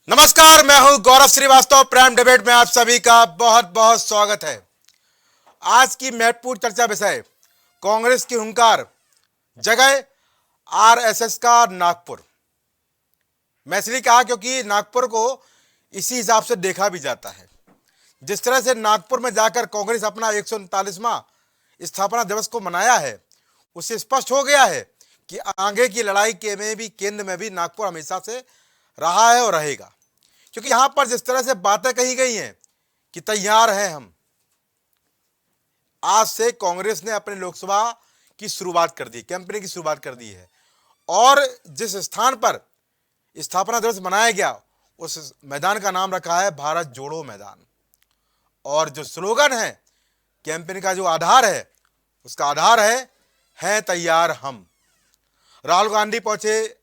नमस्कार, मैं हूं गौरव श्रीवास्तव। प्राइम डिबेट में आप सभी का बहुत बहुत स्वागत है। आज की महत्वपूर्ण चर्चा विषय कांग्रेस की हुंकार, जगह आरएसएस का नागपुर। मैं इसलिए कहा क्योंकि नागपुर को इसी हिसाब से देखा भी जाता है। जिस तरह से नागपुर में जाकर कांग्रेस अपना 139वां स्थापना दिवस को मनाया है, उससे स्पष्ट हो गया है कि आगे की लड़ाई के में भी, केंद्र में भी नागपुर हमेशा से रहा है और रहेगा। क्योंकि यहां पर जिस तरह से बातें कही गई हैं कि तैयार हैं हम, आज से कांग्रेस ने अपने लोकसभा की शुरुआत कर दी, कैंपेनिंग की शुरुआत कर दी है। और जिस स्थान पर स्थापना दिवस मनाया गया, उस मैदान का नाम रखा है भारत जोड़ो मैदान। और जो स्लोगन है कैंपेनिंग का, जो आधार है, उसका आधार है तैयार हम। राहुल गांधी पहुंचे,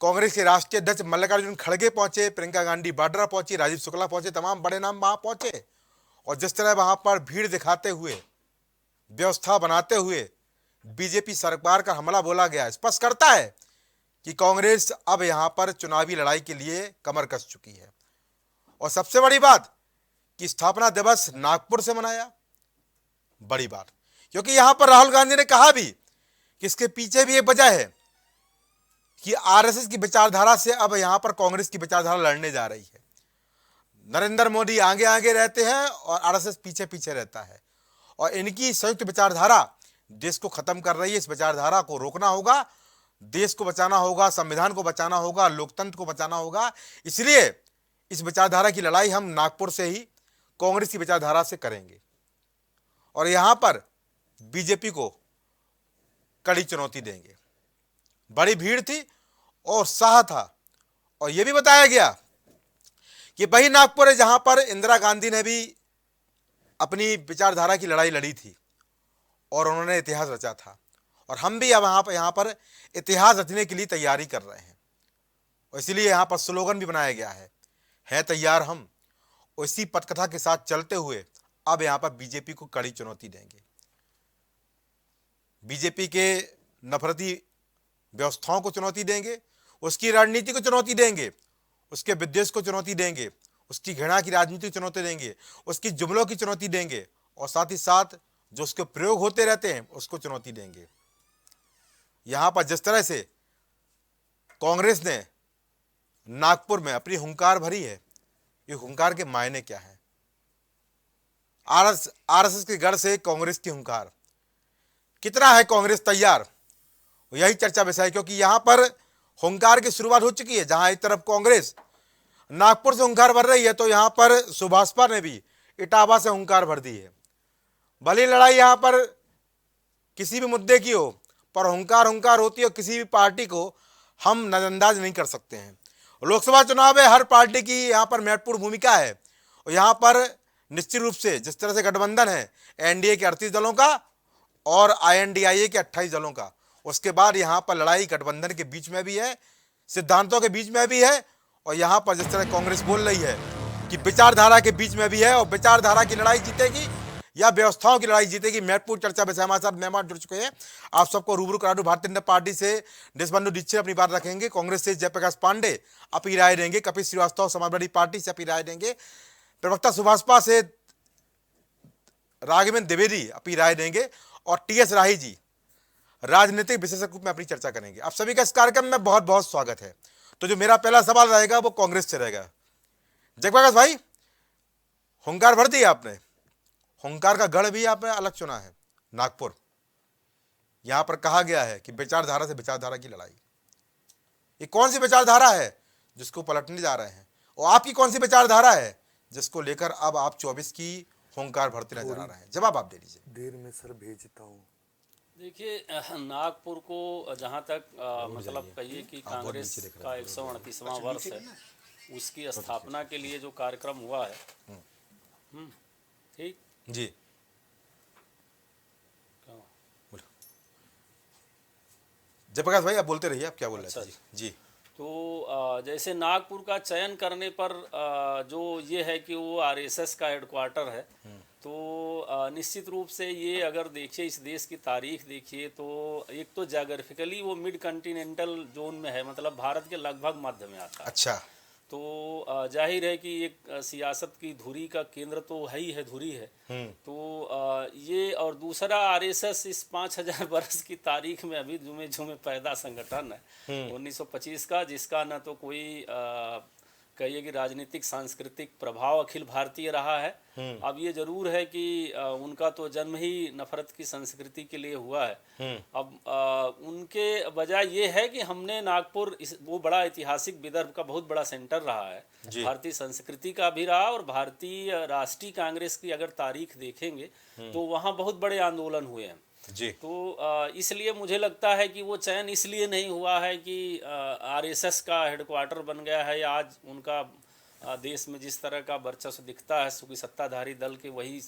कांग्रेस के राष्ट्रीय अध्यक्ष मल्लिकार्जुन खड़गे पहुंचे, प्रियंका गांधी वाड्रा पहुंची, राजीव शुक्ला पहुंचे, तमाम बड़े नाम वहां पहुंचे। और जिस तरह वहां पर भीड़ दिखाते हुए, व्यवस्था बनाते हुए बीजेपी सरकार का हमला बोला गया, स्पष्ट करता है कि कांग्रेस अब यहां पर चुनावी लड़ाई के लिए कमर कस चुकी है। और सबसे बड़ी बात कि स्थापना दिवस नागपुर से मनाया, बड़ी बात, क्योंकि यहां पर राहुल गांधी ने कहा भी कि इसके पीछे भी एक वजह है कि आरएसएस की विचारधारा से अब यहां पर कांग्रेस की विचारधारा लड़ने जा रही है। नरेंद्र मोदी आगे आगे रहते हैं और आरएसएस पीछे पीछे रहता है। और इनकी संयुक्त विचारधारा देश को खत्म कर रही है। इस विचारधारा को रोकना होगा, देश को बचाना होगा, संविधान को बचाना होगा, लोकतंत्र को बचाना होगा। इसलिए इस विचारधारा की लड़ाई हम नागपुर से ही कांग्रेस की विचारधारा से करेंगे। और यहां पर बीजेपी को कड़ी चुनौती देंगे। बड़ी भीड़ थी और उत्साह था। और यह भी बताया गया कि वही नागपुर है जहां पर इंदिरा गांधी ने भी अपनी विचारधारा की लड़ाई लड़ी थी और उन्होंने इतिहास रचा था। और हम भी अब यहां पर इतिहास रचने के लिए तैयारी कर रहे हैं। और इसीलिए यहां पर स्लोगन भी बनाया गया है तैयार हम। और इसी पटकथा के साथ चलते हुए अब यहां पर बीजेपी को कड़ी चुनौती देंगे। बीजेपी के नफरती व्यवस्थाओं को चुनौती देंगे, उसकी रणनीति को चुनौती देंगे, उसके विद्वेष को चुनौती देंगे, उसकी घृणा की राजनीति को चुनौती देंगे, उसकी जुमलों की चुनौती देंगे, और साथ ही साथ जो उसके प्रयोग होते रहते हैं उसको चुनौती देंगे। यहां पर जिस तरह से कांग्रेस ने नागपुर में अपनी हुंकार भरी है, ये हुंकार के मायने क्या है? आरएसएस के गढ़ से कांग्रेस की हुंकार, कितना है कांग्रेस तैयार? यही चर्चा विषय है। क्योंकि यहां पर हुंकार की शुरुआत हो चुकी है। जहां एक तरफ कांग्रेस नागपुर से हुंकार भर रही है, तो यहां पर सुभाषपा ने भी इटावा से हुंकार भर दी है। भली लड़ाई यहां पर किसी भी मुद्दे की हो, पर हुंकार होती है। और किसी भी पार्टी को हम नजरअंदाज नहीं कर सकते हैं। लोकसभा चुनाव में हर पार्टी की यहां पर महत्वपूर्ण भूमिका है। और यहां पर निश्चित रूप से जिस तरह से गठबंधन है एनडीए के 38 दलों का और आईएनडीआईए के 28 दलों का, उसके बाद यहां पर लड़ाई गठबंधन के बीच में भी है, सिद्धांतों के बीच में भी है। और यहां पर जिस तरह कांग्रेस बोल रही है कि विचारधारा के बीच में भी है, और विचारधारा की लड़ाई जीतेगी या व्यवस्थाओं की लड़ाई जीतेगी। महत्वपूर्ण चर्चा में हमारे साथ मेहमान जुड़ चुके हैं। आप सबको रूबरू करा दूं। भारतीय जनता पार्टी से देशबंधु दीक्षित अपनी बात रखेंगे, कांग्रेस से जयप्रकाश पांडे अपनी राय देंगे, कपिल श्रीवास्तव समाजवादी पार्टी से अपनी राय देंगे, प्रवक्ता सुभाषपा से राघवेंद्र द्विवेदी अपनी राय देंगे, और टीएस राही जी राजनीतिक विशेषज्ञ रूप में अपनी चर्चा करेंगे। आप सभी का इस कार्यक्रम में बहुत बहुत स्वागत है। तो जो मेरा पहला सवाल रहेगा वो कांग्रेस से रहेगा। जयप्रकाश भाई, हुंकार भर दी आपने, हुंकार का गढ़ भी आपने अलग चुना है, नागपुर। यहां पर कहा गया है कि विचारधारा से विचारधारा की लड़ाई, ये कौन सी विचारधारा है जिसको पलटने जा रहे हैं? और आपकी कौन सी विचारधारा है जिसको लेकर अब आप 24 की हुंकार भरते नजर आ रहे हैं? जवाब आप दे दीजिए। देर में सर भेजता हूँ। देखिए, नागपुर को जहाँ तक मतलब कहिए कि कांग्रेस का 138वां वर्ष है, उसकी स्थापना के लिए जो कार्यक्रम हुआ है, ठीक जी, जयप्रकाश भाई आप बोलते रहिए, आप क्या बोल रहे थे? जी जी। तो जैसे नागपुर का चयन करने पर जो ये है कि वो आरएसएस का हेडक्वार्टर है, तो निश्चित रूप से ये अगर देखिए, इस देश की तारीख देखिए, तो एक तो ज्योग्राफिकली वो मिड कॉन्टिनेंटल जोन में है, मतलब भारत के लगभग मध्य में आता है। अच्छा। तो जाहिर है कि एक सियासत की धुरी का केंद्र तो है ही है, धुरी है। तो ये और दूसरा आरएसएस इस 5000 वर्ष की तारीख में अभी जुमे जुमे पैदा संगठन है 1925 का, जिसका न तो कोई कहिए कि राजनीतिक सांस्कृतिक प्रभाव अखिल भारतीय रहा है। अब ये जरूर है कि उनका तो जन्म ही नफरत की संस्कृति के लिए हुआ है। अब उनके बजाय ये है कि हमने नागपुर वो बड़ा ऐतिहासिक विदर्भ का बहुत बड़ा सेंटर रहा है, भारतीय संस्कृति का भी रहा, और भारतीय राष्ट्रीय कांग्रेस की अगर तारीख देखेंगे तो वहाँ बहुत बड़े आंदोलन हुए हैं जी। तो इसलिए मुझे लगता है कि वो चयन इसलिए नहीं हुआ है कि आरएसएस का हेडक्वार्टर बन गया है, या आज उनका देश में जिस तरह का वर्चस्व दिखता है, क्योंकि सत्ताधारी दल के वही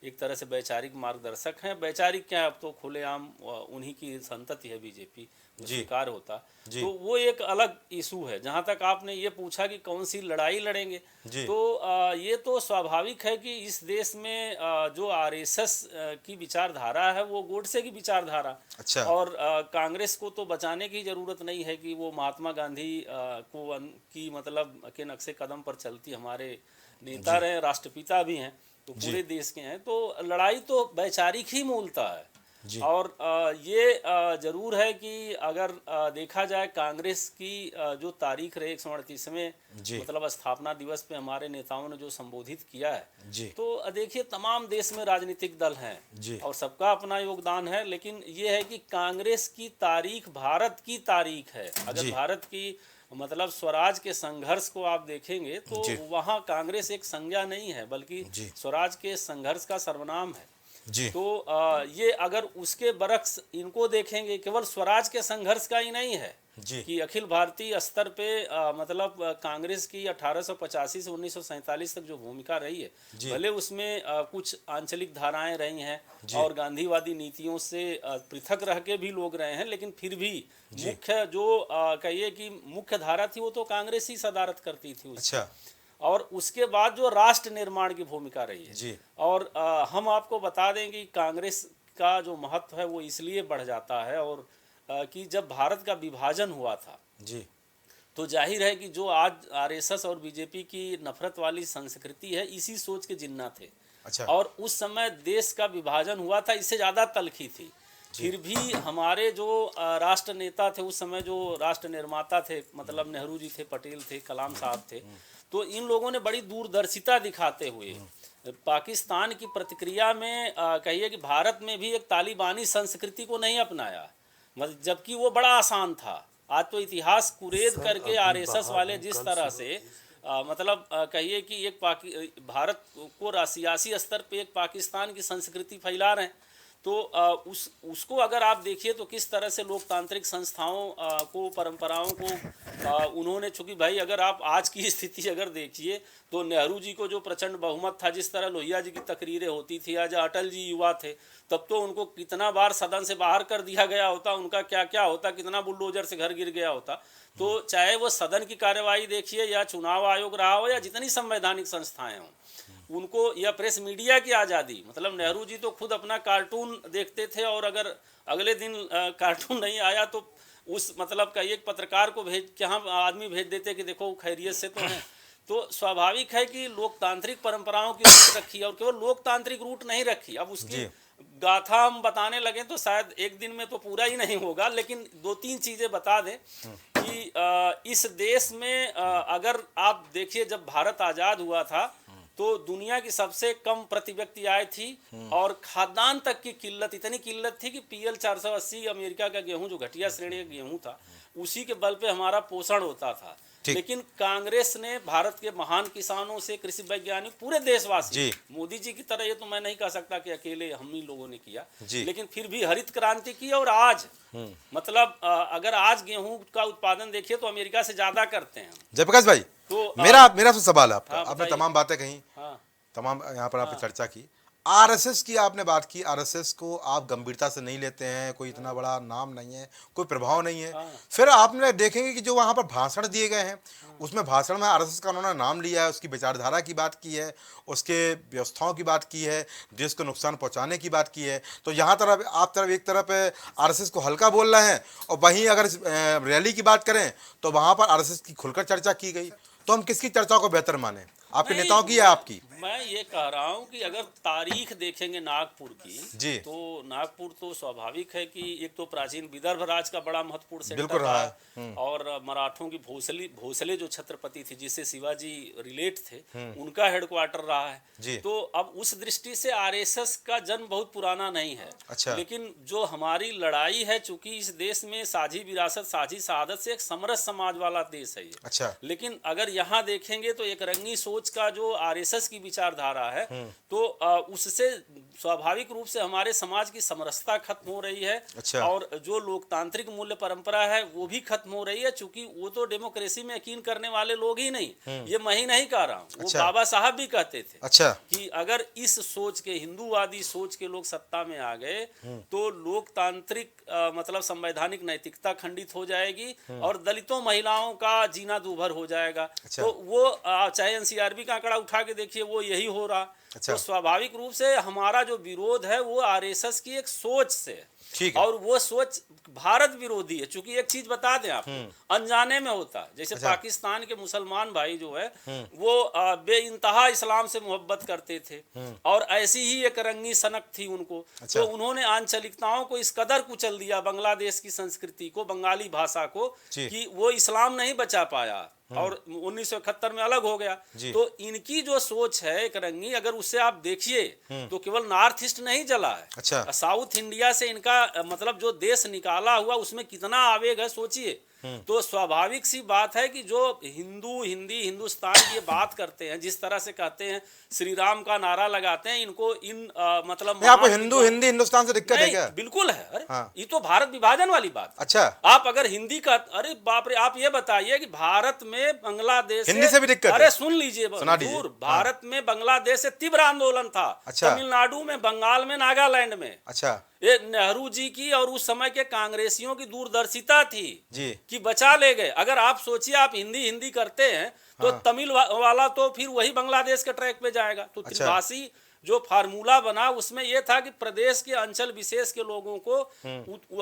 एक तरह से वैचारिक मार्गदर्शक हैं। वैचारिक क्या है, अब तो खुलेआम उन्हीं की संतति है बीजेपी, स्वीकार होता। तो वो एक अलग इशू है। जहाँ तक आपने ये पूछा कि कौन सी लड़ाई लड़ेंगे, तो ये तो स्वाभाविक है कि इस देश में जो आरएसएस की विचारधारा है वो गोडसे की विचारधारा। अच्छा। और कांग्रेस को तो बचाने की जरूरत नहीं है कि वो महात्मा गांधी को की मतलब के नक्शे कदम पर चलती हमारे नेता रहे, राष्ट्रपिता भी हैं, तो पूरे देश के हैं। तो लड़ाई तो वैचारिक ही मूलता है। और ये जरूर है कि अगर देखा जाए कांग्रेस की जो तारीख रहे 138वें मतलब स्थापना दिवस पे हमारे नेताओं ने जो संबोधित किया है, तो देखिए तमाम देश में राजनीतिक दल हैं और सबका अपना योगदान है, लेकिन ये है कि कांग्रेस की तारीख भारत की तारीख है। अगर भारत की मतलब स्वराज के संघर्ष को आप देखेंगे तो वहाँ कांग्रेस एक संज्ञा नहीं है, बल्कि स्वराज के संघर्ष का सर्वनाम है। तो ये अगर उसके बरक्स इनको देखेंगे, केवल स्वराज के संघर्ष का ही नहीं है कि अखिल भारतीय स्तर पे मतलब कांग्रेस की 1885 से 1947 तक जो भूमिका रही है, भले उसमें कुछ आंचलिक धाराएं रही हैं और गांधीवादी नीतियों से पृथक रह के भी लोग रहे हैं, लेकिन फिर भी मुख्य जो कहिए कि मुख्य धारा थी वो तो कांग्रेस ही सदारत करती थी। अच्छा। और उसके बाद जो राष्ट्र निर्माण की भूमिका रही है, और हम आपको बता दें कि कांग्रेस का जो महत्व है वो इसलिए बढ़ जाता है, और कि जब भारत का विभाजन हुआ था तो जाहिर है कि जो आज आरएसएस और बीजेपी की नफरत वाली संस्कृति है, इसी सोच के जिन्ना थे। अच्छा। और उस समय देश का विभाजन हुआ था, इससे ज़्यादा तलखी थी। फिर भी हमारे जो राष्ट्र नेता थे उस समय, जो राष्ट्र निर्माता थे, मतलब नेहरू जी थे, पटेल थे, कलाम साहब थे, तो इन लोगों ने बड़ी दूरदर्शिता दिखाते हुए पाकिस्तान की प्रतिक्रिया में कहिए कि भारत में भी एक तालिबानी संस्कृति को नहीं अपनाया, मतलब जबकि वो बड़ा आसान था। आज तो इतिहास कुरेद करके आरएसएस वाले जिस तरह से मतलब कहिए कि एक भारत को सियासी स्तर पे एक पाकिस्तान की संस्कृति फैला रहे हैं, तो उसको अगर आप देखिए तो किस तरह से लोकतांत्रिक संस्थाओं को, परंपराओं को उन्होंने, चूंकि भाई अगर आप आज की स्थिति अगर देखिए तो नेहरू जी को जो प्रचंड बहुमत था, जिस तरह लोहिया जी की तकरीरें होती थी, आज अटल जी युवा थे, तब तो उनको कितना बार सदन से बाहर कर दिया गया होता, उनका क्या क्या होता, कितना बुलडोजर से घर गिर गया होता। तो चाहे वो सदन की कार्यवाही देखिए, या चुनाव आयोग रहा हो, या जितनी संवैधानिक संस्थाएं हों, उनको, या प्रेस मीडिया की आज़ादी, मतलब नेहरू जी तो खुद अपना कार्टून देखते थे, और अगर अगले दिन कार्टून नहीं आया तो उस मतलब का एक पत्रकार को आदमी भेज देते कि देखो खैरियत से तो है। तो स्वाभाविक है कि लोकतांत्रिक परंपराओं की रूट रखी, और केवल लोकतांत्रिक रूट नहीं रखी। अब उसकी गाथा हम बताने लगे तो शायद एक दिन में तो पूरा ही नहीं होगा, लेकिन 2-3 चीज़ें बता दें कि इस देश में अगर आप देखिए, जब भारत आज़ाद हुआ था तो दुनिया की सबसे कम प्रति व्यक्ति आय थी, और खाद्यान्न तक की किल्लत, इतनी किल्लत थी कि PL 480 अमेरिका का गेहूं, जो घटिया श्रेणी का गेहूं था, उसी के बल पे हमारा पोषण होता था। लेकिन कांग्रेस ने भारत के महान किसानों से कृषि वैज्ञानिक, पूरे देशवासी, मोदी जी की तरह ये तो मैं नहीं कह सकता कि अकेले हम ही लोगों ने किया, लेकिन फिर भी हरित क्रांति की। और आज मतलब अगर आज गेहूं का उत्पादन देखिए तो अमेरिका से ज्यादा करते हैं। जयप्रकाश भाई, तो मेरा तो सवाल है आपका, आपने तमाम बातें कही, तमाम यहाँ पर आपने चर्चा की। आरएसएस की आपने बात की, आरएसएस को आप गंभीरता से नहीं लेते हैं, कोई इतना बड़ा नाम नहीं है, कोई प्रभाव नहीं है। हाँ। फिर आपने देखेंगे कि जो वहाँ पर भाषण दिए गए हैं, उसमें भाषण में आरएसएस का उन्होंने नाम लिया है, उसकी विचारधारा की बात की है, उसके व्यवस्थाओं की बात की है, देश को नुकसान पहुँचाने की बात की है। तो यहाँ तरफ आप तरफ एक तरफ आरएसएस को हल्का बोल रहे हैं, और वहीं अगर रैली की बात करें तो वहाँ पर आरएसएस की खुलकर चर्चा की गई। तो हम किसकी चर्चा को बेहतर माने, आपके नहीं, नेताओं की या आपकी? मैं ये कह रहा हूँ कि अगर तारीख देखेंगे नागपुर की, जी। तो नागपुर तो स्वाभाविक है कि एक तो प्राचीन विदर्भ राज का बड़ा महत्वपूर्ण बिल्कुल सेक्टर रहा रहा, और मराठों की भोसले जो छत्रपति थे जिससे शिवाजी रिलेट थे, उनका हेडक्वार्टर रहा है। जी। तो अब उस दृष्टि से आरएसएस का जन्म बहुत पुराना नहीं है। अच्छा। लेकिन जो हमारी लड़ाई है, चूंकि इस देश में साझी विरासत साझी शहादत से एक समरस समाज वाला देश है ये। अच्छा। लेकिन अगर यहाँ देखेंगे तो एक रंगी सोच का जो आरएसएस की विचारधारा है, तो उससे स्वाभाविक रूप से हमारे समाज की समरसता खत्म हो रही है। अच्छा। और जो लोकतांत्रिक मूल्य परंपरा है वो भी खत्म हो रही है, चूंकि वो तो डेमोक्रेसी में यकीन करने वाले लोग ही नहीं, ये मैं ही नहीं कह रहा हूँ, वो अच्छा। बाबा साहब भी कहते थे। अच्छा। कि अगर इस सोच के, हिंदूवादी सोच के लोग सत्ता में आ गए तो लोकतांत्रिक मतलब संवैधानिक नैतिकता खंडित हो जाएगी, और दलितों महिलाओं का जीना दूभर हो जाएगा। अच्छा। तो वो चाहे एनसीआरबी का आंकड़ा उठा के देखिए, वो यही हो रहा। अच्छा। तो स्वाभाविक रूप से हमारा जो विरोध है वो आरएसएस की एक सोच से है। ठीक है। और वो सोच भारत विरोधी है, क्योंकि एक चीज बता दें आपको, अनजाने में होता है। जैसे अच्छा। पाकिस्तान के मुसलमान भाई जो है वो बेइंतहा इस्लाम से मोहब्बत करते थे, और ऐसी ही एक रंगी सनक थी उनको। अच्छा। तो उन्होंने आंचलिकताओं को इस कदर कुचल दिया, बांग्लादेश की संस्कृति को, बंगाली भाषा को, कि वो इस्लाम नहीं बचा पाया और 1971 में अलग हो गया। तो इनकी जो सोच है एक रंगी, अगर उससे आप देखिए तो केवल नॉर्थ ईस्ट नहीं जला है। अच्छा। साउथ इंडिया से इनका मतलब जो देश निकाला हुआ उसमें कितना आवेग है सोचिए। तो स्वाभाविक सी बात है कि जो हिंदी हिंदुस्तान की ये बात करते हैं, जिस तरह से कहते हैं श्री राम का नारा लगाते हैं, इनको मतलब आपको हिंदी हिंदुस्तान से दिक्कत है क्या? बिल्कुल है। अरे हाँ। ये तो भारत विभाजन वाली बात। अच्छा। आप अगर हिंदी का, अरे बाप रे, आप ये बताइए कि भारत में बांग्लादेश हिंदी से भी दिक्कत है? अरे सुन लीजिए, सुना दीजिए। भारत में बांग्लादेश से तीव्र आंदोलन था। अच्छा। तमिलनाडु में, बंगाल में, नागालैंड में। अच्छा। ये नेहरू जी की और उस समय के कांग्रेसियों की दूरदर्शिता थी जी। कि बचा ले गए। अगर आप सोचिए, आप हिंदी करते हैं तो तमिल वाला तो फिर वही बांग्लादेश के ट्रैक पे जाएगा। तो अच्छा। त्रिभाषी जो फार्मूला बना उसमें यह था कि प्रदेश के अंचल विशेष के लोगों को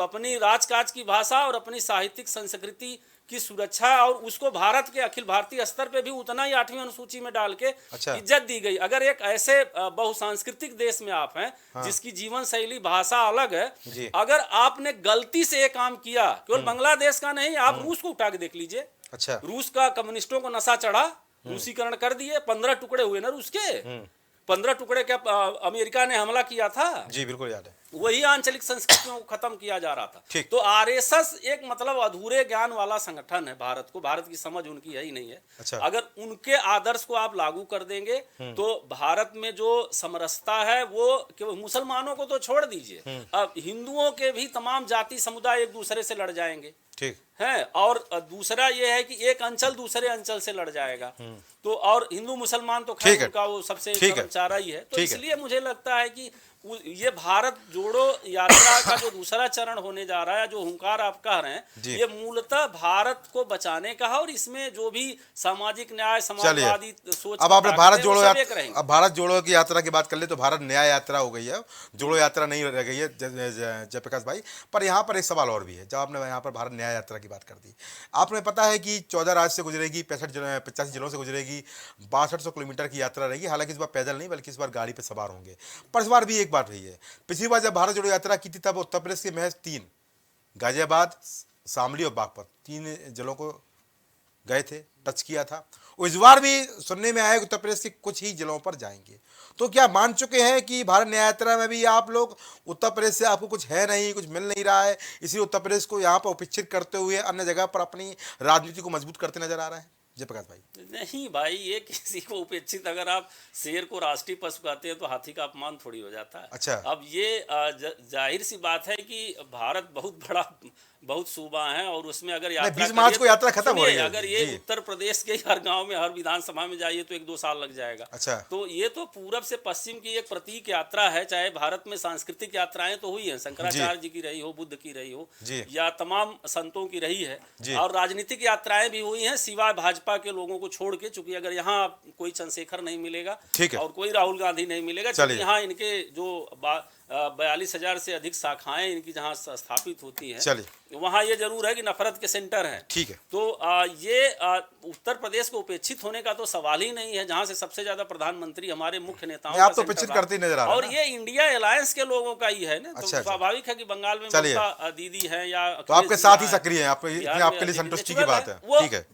अपनी राजकाज की भाषा और अपनी साहित्यिक संस्कृति की सुरक्षा, और उसको भारत के अखिल भारतीय स्तर पे भी उतना ही 8वीं अनुसूची में डाल के अच्छा। इज्जत दी गई। अगर एक ऐसे बहुसांस्कृतिक देश में आप हैं, जिसकी जीवन शैली भाषा अलग है, अगर आपने गलती से एक काम किया, केवल बांग्लादेश का नहीं, आप रूस को उठा के देख लीजिए। अच्छा। रूस का कम्युनिस्टों को नशा चढ़ा, रूसीकरण कर दिए, 15 टुकड़े हुए ना रूस के। 15 टुकड़े क्या अमेरिका ने हमला किया था? जी बिल्कुल याद है। वही आंचलिक संस्कृतियों को खत्म किया जा रहा था। तो आरएसएस एक मतलब अधूरे ज्ञान वाला संगठन है। भारत की समझ उनकी है ही नहीं है। अच्छा। अगर उनके आदर्श को आप लागू कर देंगे तो भारत में जो समरसता है वो केवल मुसलमानों को तो छोड़ दीजिए, अब हिंदुओं के भी तमाम जाति समुदाय एक दूसरे से लड़ जाएंगे। ठीक है। और दूसरा ये है कि एक अंचल दूसरे अंचल से लड़ जाएगा। तो और हिंदू मुसलमान तो खैर उनका वो सबसे कर्मचारा ही है। तो इसलिए मुझे लगता है कि ये भारत जोड़ो यात्रा का जो दूसरा चरण होने जा रहा है, जो हुंकार आप कह रहे हैं, ये मूलतः भारत को बचाने का है, और इसमें जो भी सामाजिक न्याय, समाजवादी सोच, अब आपने भारत जोड़ो की यात्रा की बात कर ले तो भारत न्याय यात्रा हो गई है, जोड़ो यात्रा नहीं रह गई है जयप्रकाश भाई। पर यहाँ पर एक सवाल और भी है। जब आपने यहाँ पर भारत न्याय यात्रा की बात कर दी, आपने पता है कि 14 राज्य से गुजरेगी, 85 जिलों से गुजरेगी, 6200 किलोमीटर की यात्रा रहेगी। हालांकि इस बार पैदल नहीं बल्कि इस बार गाड़ी पर सवार होंगे। पर इस बार भी बात रही है, पिछली बार जब भारत जोड़ो यात्रा की थी तब उत्तर प्रदेश के महज 3, गाजियाबाद, शामली और बागपत, 3 जिलों को गए थे, टच किया था। इस बार भी सुनने में आया कि उत्तर प्रदेश के कुछ ही जिलों पर जाएंगे। तो क्या मान चुके हैं कि भारत न्याय यात्रा में भी आप लोग उत्तर प्रदेश से आपको कुछ है नहीं, कुछ मिल नहीं रहा है, इसलिए उत्तर प्रदेश को यहाँ पर उपेक्षित करते हुए अन्य जगह पर अपनी राजनीति को मजबूत करते नजर आ रहे हैं? जयप्रकाश भाई। नहीं भाई, ये किसी को उपेक्षित, अगर आप शेर को राष्ट्रीय पशु कहते हैं तो हाथी का अपमान थोड़ी हो जाता है। अच्छा। अब ये जाहिर सी बात है कि भारत बहुत बड़ा बहुत सूबा हैं और उसमें अगर नहीं, यात्रा 20 मार्च को यात्रा खत्म हो सुनिए, रही है। अगर ये जी। उत्तर प्रदेश के हर गांव में, हर विधानसभा में जाइए तो 1-2 साल लग जाएगा। अच्छा। तो ये तो पूरब से पश्चिम की एक प्रतीक यात्रा है। चाहे भारत में सांस्कृतिक यात्राएं तो हुई हैं, शंकराचार्य जी की रही हो, बुद्ध की रही हो, जी। या तमाम संतों की रही है, जी। और राजनीतिक यात्राएं भी हुई हैं, सिवाय भाजपा के लोगों को छोड़ के। चूंकि अगर यहाँ कोई चंद्रशेखर नहीं मिलेगा ठीक है। और कोई राहुल गांधी नहीं मिलेगा, चलिए। क्योंकि यहाँ इनके जो 42,000 से अधिक शाखाएं इनकी जहाँ स्थापित होती हैं, चलिए। वहाँ ये जरूर है कि नफरत के सेंटर हैं। ठीक है। तो ये उत्तर प्रदेश को उपेक्षित होने का तो सवाल ही नहीं है, जहाँ से सबसे ज्यादा प्रधानमंत्री हमारे मुख्य नेताओं आप का तो सेंटर उपेक्षित रहा। करते ही नजर आ रहे हैं और ना। ये इंडिया अलायंस के लोगों का ही है ना। तो अच्छा। स्वाभाविक है कि बंगाल में चलिए। ममता दीदी है या तो आपके अखिलेश जी साथ ही यहाँ सक्रिय हैं, बिहार में आपके लिए अभी संतुष्टि की नेचुरल बात है। वो ठीक है।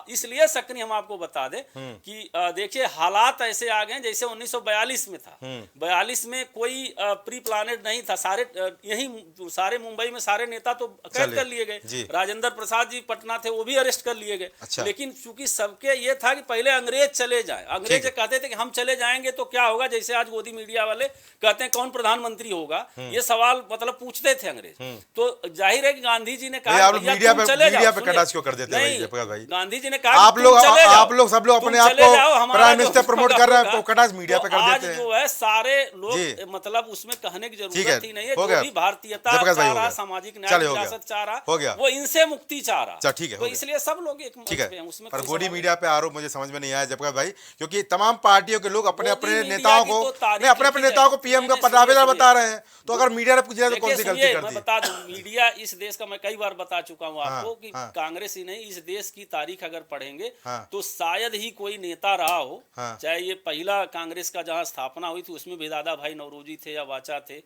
इसलिए सक्रिय हम आपको बता दें कि देखिए हालात ऐसे आ गए जैसे 1942 में था। 42 में कोई प्री प्लानेड नहीं था। सारे मुंबई में सारे नेता तो कैद कर लिए गए। राजेंद्र प्रसाद जी पटना थे, वो भी अरेस्ट कर लिए गए। अच्छा। लेकिन चूंकि सबके ये था कि पहले अंग्रेज चले जाएं। अंग्रेज कहते थे कि हम चले जाएंगे तो क्या होगा, जैसे आज गोदी मीडिया वाले कहते हैं कौन प्रधानमंत्री होगा, ये सवाल मतलब पूछते थे अंग्रेज। तो जाहिर है कि गांधी जी ने कहा आप लोग मीडिया पे कटाक्ष क्यों कर देते हैं भाई? गांधी जी ने कहा आप लोग सब लोग अपने आप को प्राइम मिनिस्टर प्रमोट कर रहे हैं, कटाक्ष मीडिया पे कर देते हैं। जो है सारे लोग मतलब उसमें कहने की जरूरत ही नहीं है। जो भी भारतीयता चाह रहा, सामाजिक न्याय विरासत चाह रहा, वो इनसे मुक्ति चाह रहा। ठीक है। तो इसलिए सब लोग एक मंच पे हैं, उसमें पर गोदी मीडिया पे आरोप मुझे समझ में नहीं आया जबकि भाई, क्योंकि तमाम पार्टियों के लोग अपने अपने नेताओं को पीएम का दावेदार बता रहे हैं। तो अगर मीडिया ने पूछ लिया तो कौन सी गलती कर दी? मैं बता दूं, मीडिया इस देश का, मैं कई बार बता चुका हूं आपको कि कांग्रेस ही नहीं, इस देश की तारीख अगर पढ़ेंगे तो शायद ही कोई नेता रहा हो, चाहे ये पहला कांग्रेस का जहां स्थापना हुई थी उसमें भी दादा भाई नौरोजी थे या वाचा थे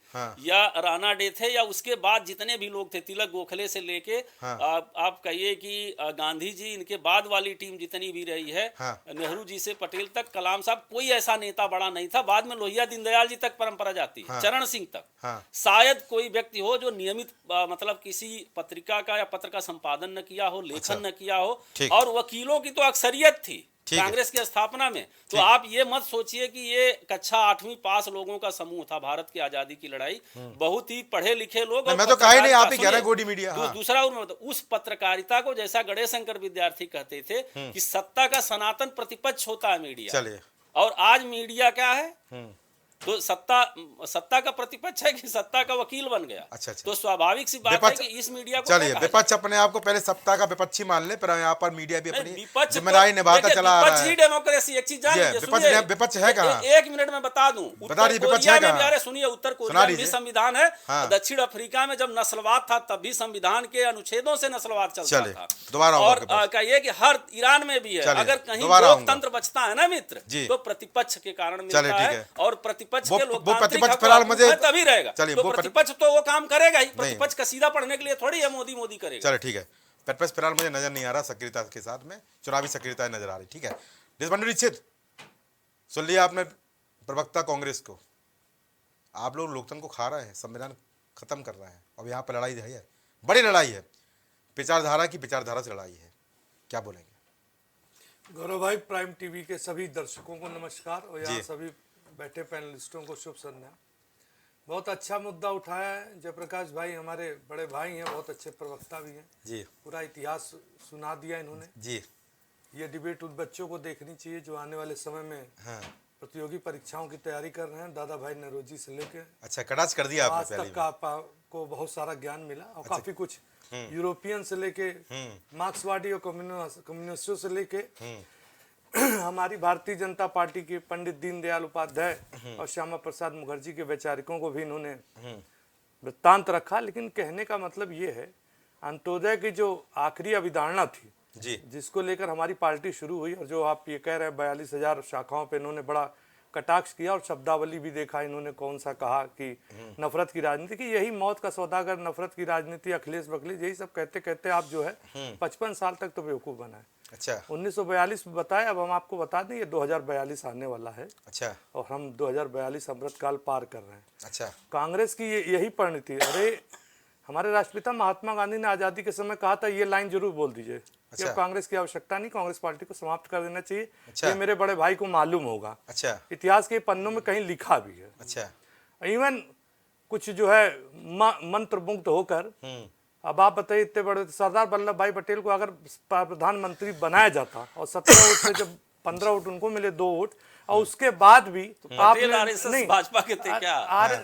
या राणा डे थे, या उसके बाद जितने भी लोग थे, तिलक गोखले से लेके आप कहिए कि गांधी जी, इनके बाद वाली टीम जितनी भी रही है, नेहरू जी से पटेल तक, कलाम साहब, कोई ऐसा नेता बड़ा नहीं था। बाद में लोहिया दीनदयाल जी तक परंपरा जाती है, चरण सिंह तक। शायद कोई व्यक्ति हो जो नियमित मतलब किसी पत्रिका का या पत्र का संपादन न किया हो, लेखन न किया हो, और वकीलों की तो अक्सरियत थी कांग्रेस की स्थापना में। तो आप ये मत सोचिए कि ये कक्षा 8वीं पास लोगों का समूह था। भारत की आजादी की लड़ाई बहुत ही पढ़े लिखे लोग। मैं तो कहा ही नहीं, आप ही कह रहे हैं गोदी मीडिया। दूसरा उस पत्रकारिता को, जैसा गणेश शंकर विद्यार्थी कहते थे कि सत्ता का सनातन प्रतिपक्ष होता है मीडिया। चलिए। और आज मीडिया क्या है? तो सत्ता का प्रतिपक्ष है कि सत्ता का वकील बन गया। अच्छा। तो स्वाभाविक सी बात है कि इस मीडिया को, चलिए, विपक्ष अपने आप को पहले सत्ता का विपक्षी मान ले, पर यहाँ पर मीडिया भी अपनी जिम्मेदारी निभाता चला आ रहा है। डेमोक्रेसी एक चीज जान लीजिए, विपक्ष है कहाँ? 1 मिनट में बता दूं, बता दीजिए विपक्ष है कहाँ? सुनिए, उत्तर कोरिया में भी संविधान है। दक्षिण अफ्रीका में जब नस्लवाद था तब भी संविधान के अनुच्छेदों से नस्लवाद चलता था। दोबारा और कहिए कि हर ईरान में भी है। अगर कहीं लोकतंत्र बचता है ना मित्र, तो प्रतिपक्ष के कारण मिलता है। और प्रतिपक्ष के लोग फिलहाल मुझे तभी रहेगा। तो प्रतिपक्ष तो वो काम करेगा ही, प्रतिपक्ष का सीधा पढ़ने के लिए थोड़ी है मोदी करेगा। चलो ठीक है, प्रतिपक्ष फिलहाल मुझे नजर नहीं आ रहा सक्रियता के साथ में, चुनावी सक्रियता नजर आ रही। ठीक है, देशबंधु दीक्षित, सुन लिया आपने प्रवक्ता कांग्रेस को। आप लोग लोकतंत्र को खा रहे हैं, संविधान खत्म कर रहे हैं। अब यहाँ पर लड़ाई है, बड़ी लड़ाई है, विचारधारा की विचारधारा से लड़ाई है, क्या बोलेंगे? गौरव भाई, प्राइम टीवी के सभी दर्शकों को नमस्कार और यहाँ सभी बैठे पैनलिस्टों को शुभ संध्या। बहुत अच्छा मुद्दा उठाया है जयप्रकाश भाई, हमारे बड़े भाई हैं, बहुत अच्छे प्रवक्ता भी हैं जी। पूरा इतिहास सुना दिया इन्होंने जी। ये डिबेट उन बच्चों को देखनी चाहिए जो आने वाले समय में प्रतियोगी परीक्षाओं की तैयारी कर रहे हैं। दादा भाई नौरोजी से लेकर अच्छा कटाक्ष कर दिया आज तक का आपको बहुत सारा ज्ञान मिला। और काफी कुछ यूरोपियन से लेके मार्क्सवादी और कम्युनिस्टों से लेके हमारी भारतीय जनता पार्टी के पंडित दीनदयाल उपाध्याय और श्यामा प्रसाद मुखर्जी के वैचारिकों को भी इन्होंने वृत्तांत रखा। लेकिन कहने का मतलब ये है, अंत्योदय की जो आखिरी अवधारणा थी जी, जिसको लेकर हमारी पार्टी शुरू हुई, और जो आप ये कह रहे हैं 42,000 शाखाओं पे इन्होंने बड़ा कटाक्ष किया, और शब्दावली भी देखा इन्होंने कौन सा कहा कि नफरत की राजनीति की, यही मौत का सौदागर, नफरत की राजनीति, अखिलेश बखलेश, यही सब कहते कहते आप जो है 55 साल तक तो बेवकूफ़ बनाए। अच्छा, 1942 में बताया, अब हम आपको बता दें ये 2042 आने वाला है। अच्छा, और हम 2042 अमृतकाल पार कर रहे हैं। अच्छा, कांग्रेस की यही परिणति है। अरे हमारे राष्ट्रपिता महात्मा गांधी ने आज़ादी के समय कहा था ये लाइन जरूर बोल दीजिए। अच्छा। कांग्रेस की आवश्यकता नहीं, कांग्रेस पार्टी को समाप्त कर देना चाहिए। अच्छा। ये मेरे बड़े भाई को मालूम होगा। अच्छा, इतिहास के पन्नों में कहीं लिखा भी है। अच्छा, इवन कुछ जो है मंत्र मुग्ध होकर अब आप बताइए, इतने बड़े सरदार वल्लभ भाई पटेल को अगर प्रधानमंत्री बनाया जाता और 17 वोट से जब 15 वोट उनको मिले, 2 वोट, और उसके बाद भी पटेल आरएसएस भाजपा के थे क्या?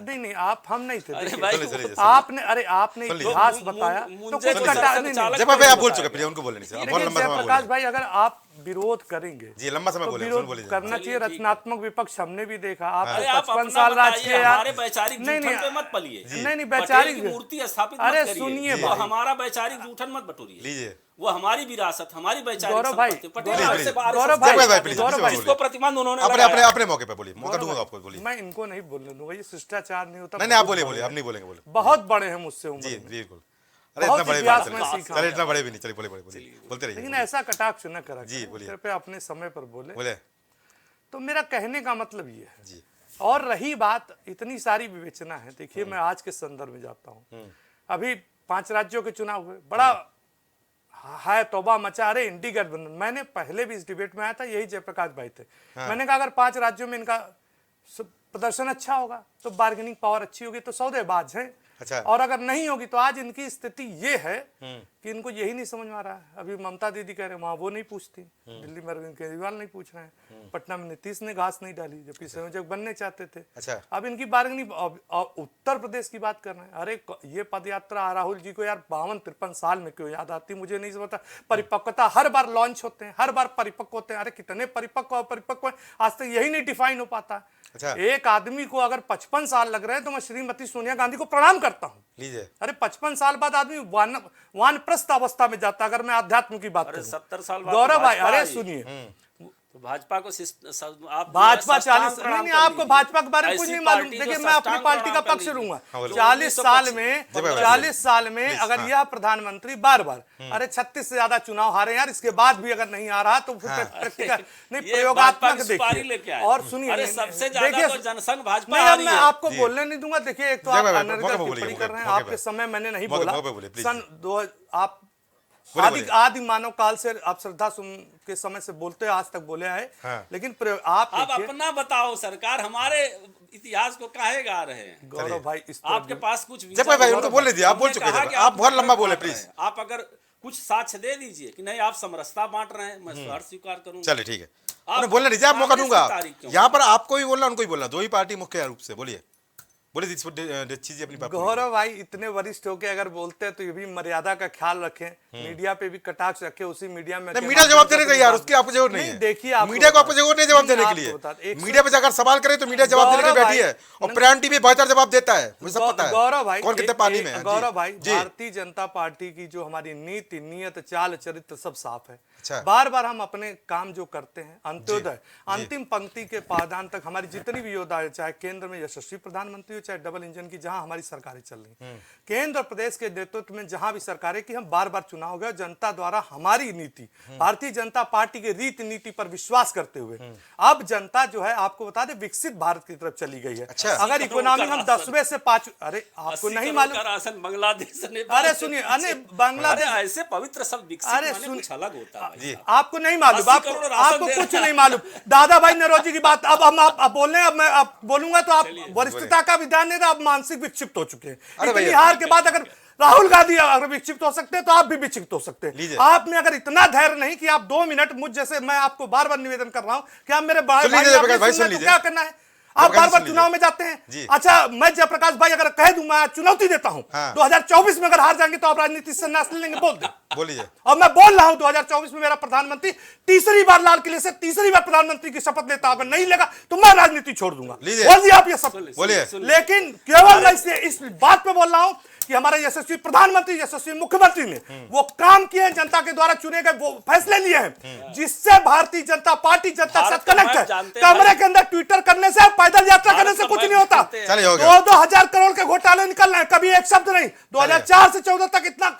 नहीं आप हम नहीं थे। अरे भाई आपने इतिहास बताया तो कुछ जब भाई आप बोल चुके, प्लीज उनको बोलने से जयप्रकाश भाई, अगर आप विरोध करेंगे जी, लंबा समय तो बोले, विरोध करना चाहिए। रचनात्मक विपक्ष हमने भी देखा। आप अरे आप 55 अपना साल राज बताइए, किए हमारे यार। वैचारिक जूठन पे मत पलिए। नहीं पटेल वैचारिक की मूर्ति स्थापित अरे मत करिए। सुनिए वो भाई, हमारा वैचारिक जूठन मत बटोरिए। लीजिए, वो हमारी विरासत, हमारी वैचारिक गौरव भाई, संपत्ति। पटेल गौरव से बाहर गौरव से भाई, जय भाई, प्लीज, गौरव भाई, इसको प्रतिबंध उन्होंने अपने लगाया। अपने अपने मौके पे बोलिए, मौका दूंगा आपको, बोलिए। मैं इनको नहीं बोलने दूंगा, ये शिष्टाचार नहीं होता। नहीं आप बोलिए, बोलिए, आप नहीं बोलेंगे, बोले बहुत बड़े हैं मुझसे उम्र जी में। बिल्कुल। अरे बहुत इतना बड़े इतिहास भी में नहीं, सीखा। चलिए इतना बड़े भी नहीं, चलिए बोले बोलते रहिए। लेकिन ऐसा कटाक्ष न करा जी, बोलिए। कृपया अपने समय पर बोले। बोले तो मेरा कहने का मतलब ये है। जी, और रही बात, इतनी सारी विवेचना है। देखिए, मैं आज के संदर्भ में जाता हूँ। अभी 5 राज्यों के चुनाव हुए, बड़ा हाय तौबा मचा, अरे इंडी गठबंधन। मैंने पहले भी इस डिबेट में आया था, यही जयप्रकाश भाई थे। मैंने कहा अगर 5 राज्यों में इनका प्रदर्शन अच्छा होगा तो बार्गेनिंग पावर अच्छी होगी तो सौदेबाज हैं। अच्छा। और अगर नहीं होगी तो आज इनकी स्थिति ये है कि इनको यही नहीं समझ में आ रहा है। अभी ममता दीदी कह रहे हैं वहां वो नहीं पूछती, दिल्ली में अरविंद केजरीवाल नहीं पूछ रहे हैं, पटना में नीतीश ने घास नहीं डाली जबकि संयोजक बनने चाहते थे। अच्छा। अब इनकी बार्गेनिंग, उत्तर प्रदेश की बात कर रहे हैं। अरे ये पद यात्रा राहुल जी को यार 52-53 साल में क्यों याद आती, मुझे नहीं समझता। परिपक्वता हर बार लॉन्च होते हैं, हर बार परिपक्व होते हैं। अरे कितने परिपक्व परिपक्व आज तक यही नहीं डिफाइन हो पाता। अच्छा। एक आदमी को अगर 55 साल लग रहे हैं तो मैं श्रीमती सोनिया गांधी को प्रणाम करता हूं। लीजिए। अरे 55 साल बाद आदमी वानप्रस्थ अवस्था में जाता। अगर मैं अध्यात्म की बात करूं, 70 साल बाद गौरव भाई, भाजपा अरे आई। सुनिए, तो भाजपा को आप भाजपा 40 प्रणाम नहीं, कर आपको लीजिए। भाजपा के बारे में कुछ ऐसी नहीं मालूम। पार्टी देखिए, जो मैं अपनी साष्टांग पार्टी का प्रणाम कर पक्ष लीजिए। लूंगा। हाँ, बोलो। 40 साल में जी भाई, 40 साल में प्लीज, अगर हाँ। यह प्रधानमंत्री बार बार, अरे 36 से ज्यादा चुनाव हारे यार, इसके बाद भी अगर नहीं आ रहा तो फिर प्रैक्टिकल नहीं, ये भाजपा प्रयोगात्मक की सुपारी लेके देखिए। आए। और सुनिए, अरे सबसे ज्यादा देखिए, तो जनसंघ भाजपा नहीं, आ अब रही मैं है। आपको जी। बोलने नहीं दूंगा। देखिए, एक तो जय आप भाई, अनर्गल मौके पे टिप्पणी बोलिए, कर रहे हैं, मौके आपके पे। समय मैंने नहीं मौके बोला। पे बोलिए, प्लीज। सन 2 आप बोलिए। आदि मानव काल से आप श्रद्धा के समय से बोलते आज तक बोले आए। हाँ। लेकिन आप अब देखिए, अपना बताओ, सरकार हमारे इतिहास को काहे गा रहे हैं? गौरव भाई, इस आपके पास कुछ जब भाई उनको बोलने दिया, आप बोल हमने चुके कहा थे, कि आप बहुत फर्क लंबा बोले, बांट रहे प्लीज। हैं। आप अगर कुछ साक्ष्य दे दीजिए कि नहीं आप समरसता बांट रहे हैं, मैं स्वीकार स्वीकार करूंगा। चलिए ठीक है, उन्हें बोलने दीजिए, आप मौका दूंगा। यहाँ पर आपको भी बोलना, उनको भी बोलना, 2 ही पार्टी मुख्य रूप से बोलिए, बोलिए चीजें अपनी बात। गौरव भाई इतने वरिष्ठ होके अगर बोलते हैं तो ये भी मर्यादा का ख्याल रखें। मीडिया पे भी कटाक्ष रखे, उसी मीडिया में नहीं, मीडिया जवाब देने का यार, उसकी आपको जरूरत नहीं है। देखिए, आपको मीडिया को आपको जरूरत नहीं जवाब नहीं, देने के आपको बता- लिए। 100 मीडिया पे जाकर सवाल करे तो मीडिया जवाब देने के लिए गौरव बैठी भाई, है, और प्राइम टीवी बेहतर जवाब देता है, मुझे सब पता है। गौरव भाई, कौन कितने पानी में है। गौरव भाई, जी, भारतीय जनता पार्टी की जो हमारी नीति, नियत, चाल, चरित्र सब साफ है। अच्छा। बार बार हम अपने काम जो करते हैं, अंत्योदय अंतिम पंक्ति के पादान तक हमारी जितनी भी योजना है, चाहे केंद्र में यशस्वी प्रधानमंत्री हो, चाहे डबल इंजन की जहां हमारी सरकारें चल रही, केंद्र और प्रदेश के नेतृत्व में जहां भी सरकारें की, हम बार बार चुनाव हो गए, जनता द्वारा हमारी नीति, भारतीय जनता पार्टी की रीति नीति पर विश्वास करते हुए अब जनता जो है, आपको बता दें, विकसित भारत की तरफ चली गई है। अच्छा। अगर इकोनॉमी हम 10वें से 5, अरे आपको नहीं मालूम, राशन बांग्लादेश नेपाल अरे से सुनिए, पीछे। अरे बांग्लादेश, अरे ऐसे पवित्र शब्द विकसित अरे माने कुछ अलग होता है। जी। आपको नहीं मालूम, 80 आपको करोड़ राशन आपको दे कुछ रहा है। नहीं मालूम। दादा भाई नौरोजी की बात अब हम आप बोल रहे हैं, अब मैं आप बोलूंगा तो आप वरिष्ठता का विधान नहीं, आप मानसिक विक्षिप्त हो चुके हैं। अरे इतनी भैया, हार के बाद अगर राहुल गांधी अगर विक्षिप्त हो सकते हैं तो आप भी विक्षिप्त हो सकते हैं। लीजिए। आप में अगर इतना धैर्य नहीं कि आप 2 मिनट मुझ जैसे, मैं आपको बार बार निवेदन कर रहा हूं कि आप मेरे भाई लीजिए, आपने जयप्रकाश भाई, सुनना सुन तो लीजिए। क्या करना है? आप जयप्रकाश बार बार सुन चुनाव में लीजिए। जाते हैं। जी। अच्छा, मैं जयप्रकाश भाई अगर कह दूं, मैं चुनौती देता हूं, हाँ। 2024 में अगर हार जाएंगे तो आप राजनीति से संन्यास ले लेंगे, बोल दें। बोलिए। और मैं बोल रहा हूं 2024 में मेरा प्रधानमंत्री तीसरी बार लाल किले से तीसरी बार प्रधानमंत्री की शपथ लेता, अगर नहीं लेगा तो मैं राजनीति छोड़ दूंगा। लीजिए। बोल दिया आप ये सब। बोलिए। लेकिन केवल मैं इस बात पे बोल रहा हूं कि हमारे यशस्वी प्रधानमंत्री, यशस्वी मुख्यमंत्री ने वो काम किए हैं, जनता के द्वारा चुने गए वो फैसले लिए हैं, जिससे भारतीय जनता पार्टी जनता से भारत कनेक्ट को है। जानते कमरे हैं। के अंदर ट्विटर करने से, पैदल यात्रा करने भारत से को कुछ मैं नहीं होता। जानते हैं। चलिए, हो गया। 2,000 करोड़ के घोटाले निकल रहे हैं, कभी एक शब्द नहीं। 2004 से 14 तक इतना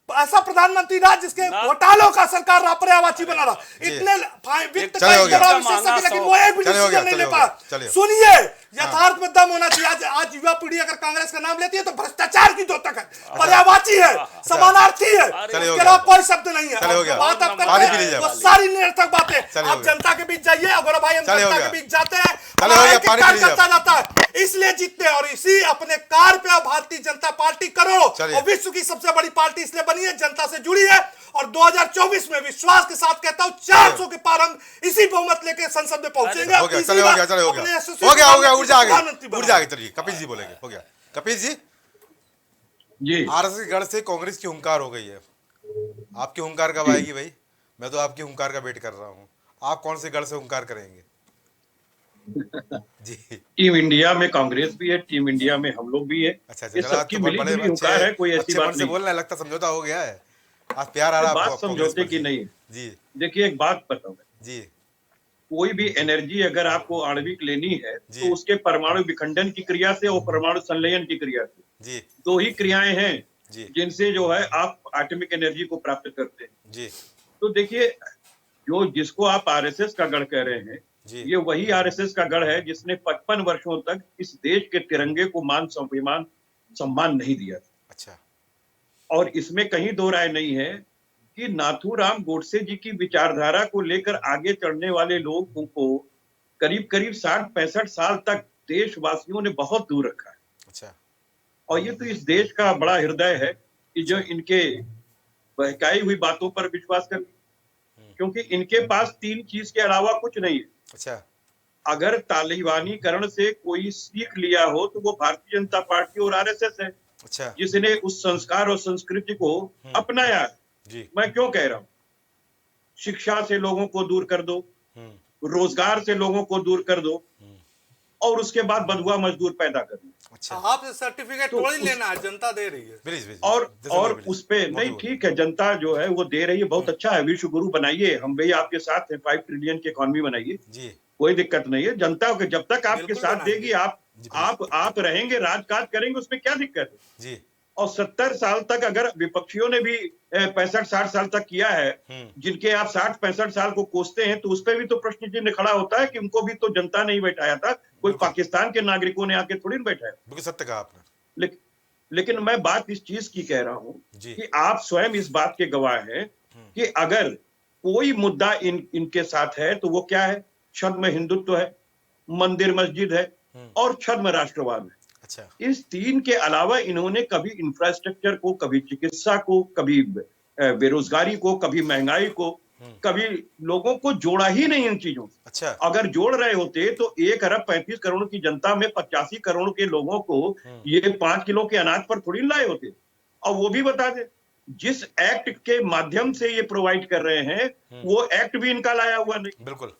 ऐसा प्रधानमंत्री रहा जिसके घोटालों का सरकार पर्यावाची बना रहा। इतने वित्त का चलिए, हो गया। बड़ा विशेषज्ञ, लेकिन वो एक भी चलिए, हो गया, डिसीजन नहीं ले चलिए, हो पाया। गया, चलिए। सुनिए, यथार्थ में दम होना चाहिए। आज युवा पीढ़ी अगर कांग्रेस का नाम लेती है तो भ्रष्टाचार की द्योतक है, पर्यावाची है, समानार्थी है, चलिए, हो उसके गया। अलावा कोई शब्द नहीं है। चलिए, हो गया। बात आप पानी पी करते लीजिए हैं, वो आप। सारी निरर्थक बातें। चलिए, हो आप गया। जनता के बीच जाइए, अगर भाई हम चलिए, हो जनता के गया। बीच जाते हैं, चलिए, हो हमारा गया, एक पानी एक पी लीजिए कार्यकर्ता जाता है, इसलिए जीतते हैं। और इसी अपने कार पे अब भारतीय जनता पार्टी करोड़ों चलिए। और विश्व की सबसे बड़ी पार्टी इसलिए बनी है, जनता से जुड़ी है। और 2024 में विश्वास के साथ कहता हूं 400 के पार हम इसी बहुमत लेके संसद में पहुंचेंगे। हो गया, चलो हो गया, चलो हो अपने गया, यशस्वी हो गया, हो गया, ऊर्जा आ प्रधानमंत्री गई, बनाएंगे। ऊर्जा आ गई। चलिए कपिल जी बोलेंगे, हो गया। कपिल जी, जी आरएसएस के गढ़ से कांग्रेस की हुंकार हो गई है, आपकी हुंकार कब आएगी भाई? मैं तो आपकी हुंकार का वेट कर रहा हूँ, आप कौन से गढ़ से हुंकार करेंगे? जी टीम इंडिया में कांग्रेस भी है, टीम इंडिया में हम लोग भी है। अच्छा ये चलो, आज सबकी तो मिली बड़े जुली हुंकार है, कोई ऐसी अच्छे मन बात से नहीं। बोल रहे हैं, लगता समझौता हो गया है, आज प्यार आ रहा है बात आपको कांग्रेस समझौते पर। की जी नहीं है। जी देखिए एक बात बताऊंगा, जी कोई भी एनर्जी अगर आपको आणविक लेनी है जी। तो उसके परमाणु विखंडन की क्रिया से और परमाणु संलयन की क्रिया से, जी दो ही क्रियाएं हैं जी जिनसे जो है आप एटॉमिक एनर्जी को प्राप्त करते हैं। जी तो देखिए, जो जिसको आप आरएसएस का गढ़ कह रहे हैं, जी ये वही आरएसएस का गढ़ है जिसने 55 वर्षों तक इस देश के तिरंगे को मान स्वाभिमान सम्मान नहीं दिया। अच्छा और इसमें कहीं दो राय नहीं है कि नाथूराम गोडसे जी की विचारधारा को लेकर आगे चढ़ने वाले लोगों को करीब करीब 60-65 साल तक देशवासियों ने बहुत दूर रखा है। अच्छा और ये तो इस देश का बड़ा हृदय है कि जो इनके बहकाई हुई बातों पर विश्वास कर, क्योंकि इनके पास तीन चीज के अलावा कुछ नहीं है। अच्छा अगर तालिबानीकरण से कोई सीख लिया हो तो वो भारतीय जनता पार्टी और आरएसएस है, अच्छा जिसने उस संस्कार और संस्कृति को अपनाया है। जी मैं क्यों कह रहा हूं, शिक्षा से लोगों को दूर कर दो, रोजगार से लोगों को दूर कर दो, और उसके बाद बंधुआ मजदूर पैदा कर दो। अच्छा आपसे सर्टिफिकेट तो थोड़ी उस- लेना है, जनता दे रही है। प्लीज प्लीज और उस पे नहीं, ठीक है, जनता जो है वो दे रही है, बहुत अच्छा है। विश्व गुरु बनाइए, हम भी आपके साथ हैं, 5 ट्रिलियन की इकोनॉमी बनाइए, जी कोई दिक्कत नहीं है। जनता को जब तक आपके बिल्कुल साथ बनाएंगे। देगी, जी, आप रहेंगे, राजकाज करेंगे, उसमें क्या दिक्कत है। जी और 70 साल तक अगर विपक्षियों ने भी 65-60 साल तक किया है, जिनके आप 60-65 साल को कोसते हैं, तो उस पर भी तो प्रश्न चिन्ह खड़ा होता है कि उनको भी तो जनता नहीं बैठाया था, कोई पाकिस्तान के नागरिकों ने आके थोड़ी ना बैठाया। बिल्कुल सत्य कहा आपने। लेकिन मैं बात इस चीज की कह रहा हूं जी। कि आप स्वयं इस बात के गवाह हैं कि अगर कोई मुद्दा इनके साथ है तो वो क्या है, छद्म हिंदुत्व है, मंदिर मस्जिद है और छद्म राष्ट्रवाद है। अच्छा इस तीन के अलावा इन्होंने कभी इंफ्रास्ट्रक्चर को, कभी चिकित्सा को, कभी बेरोजगारी को, कभी महंगाई को, कभी लोगों को जोड़ा ही नहीं इन चीजों से। अच्छा अगर जोड़ रहे होते तो 1 अरब 35 करोड़ की जनता में 85 करोड़ के लोगों को ये 5 किलो के अनाज पर थोड़ी लाए होते। और वो भी बता दे, जिस एक्ट के माध्यम से ये प्रोवाइड कर रहे हैं वो एक्ट भी इनका लाया हुआ नहीं। बिल्कुल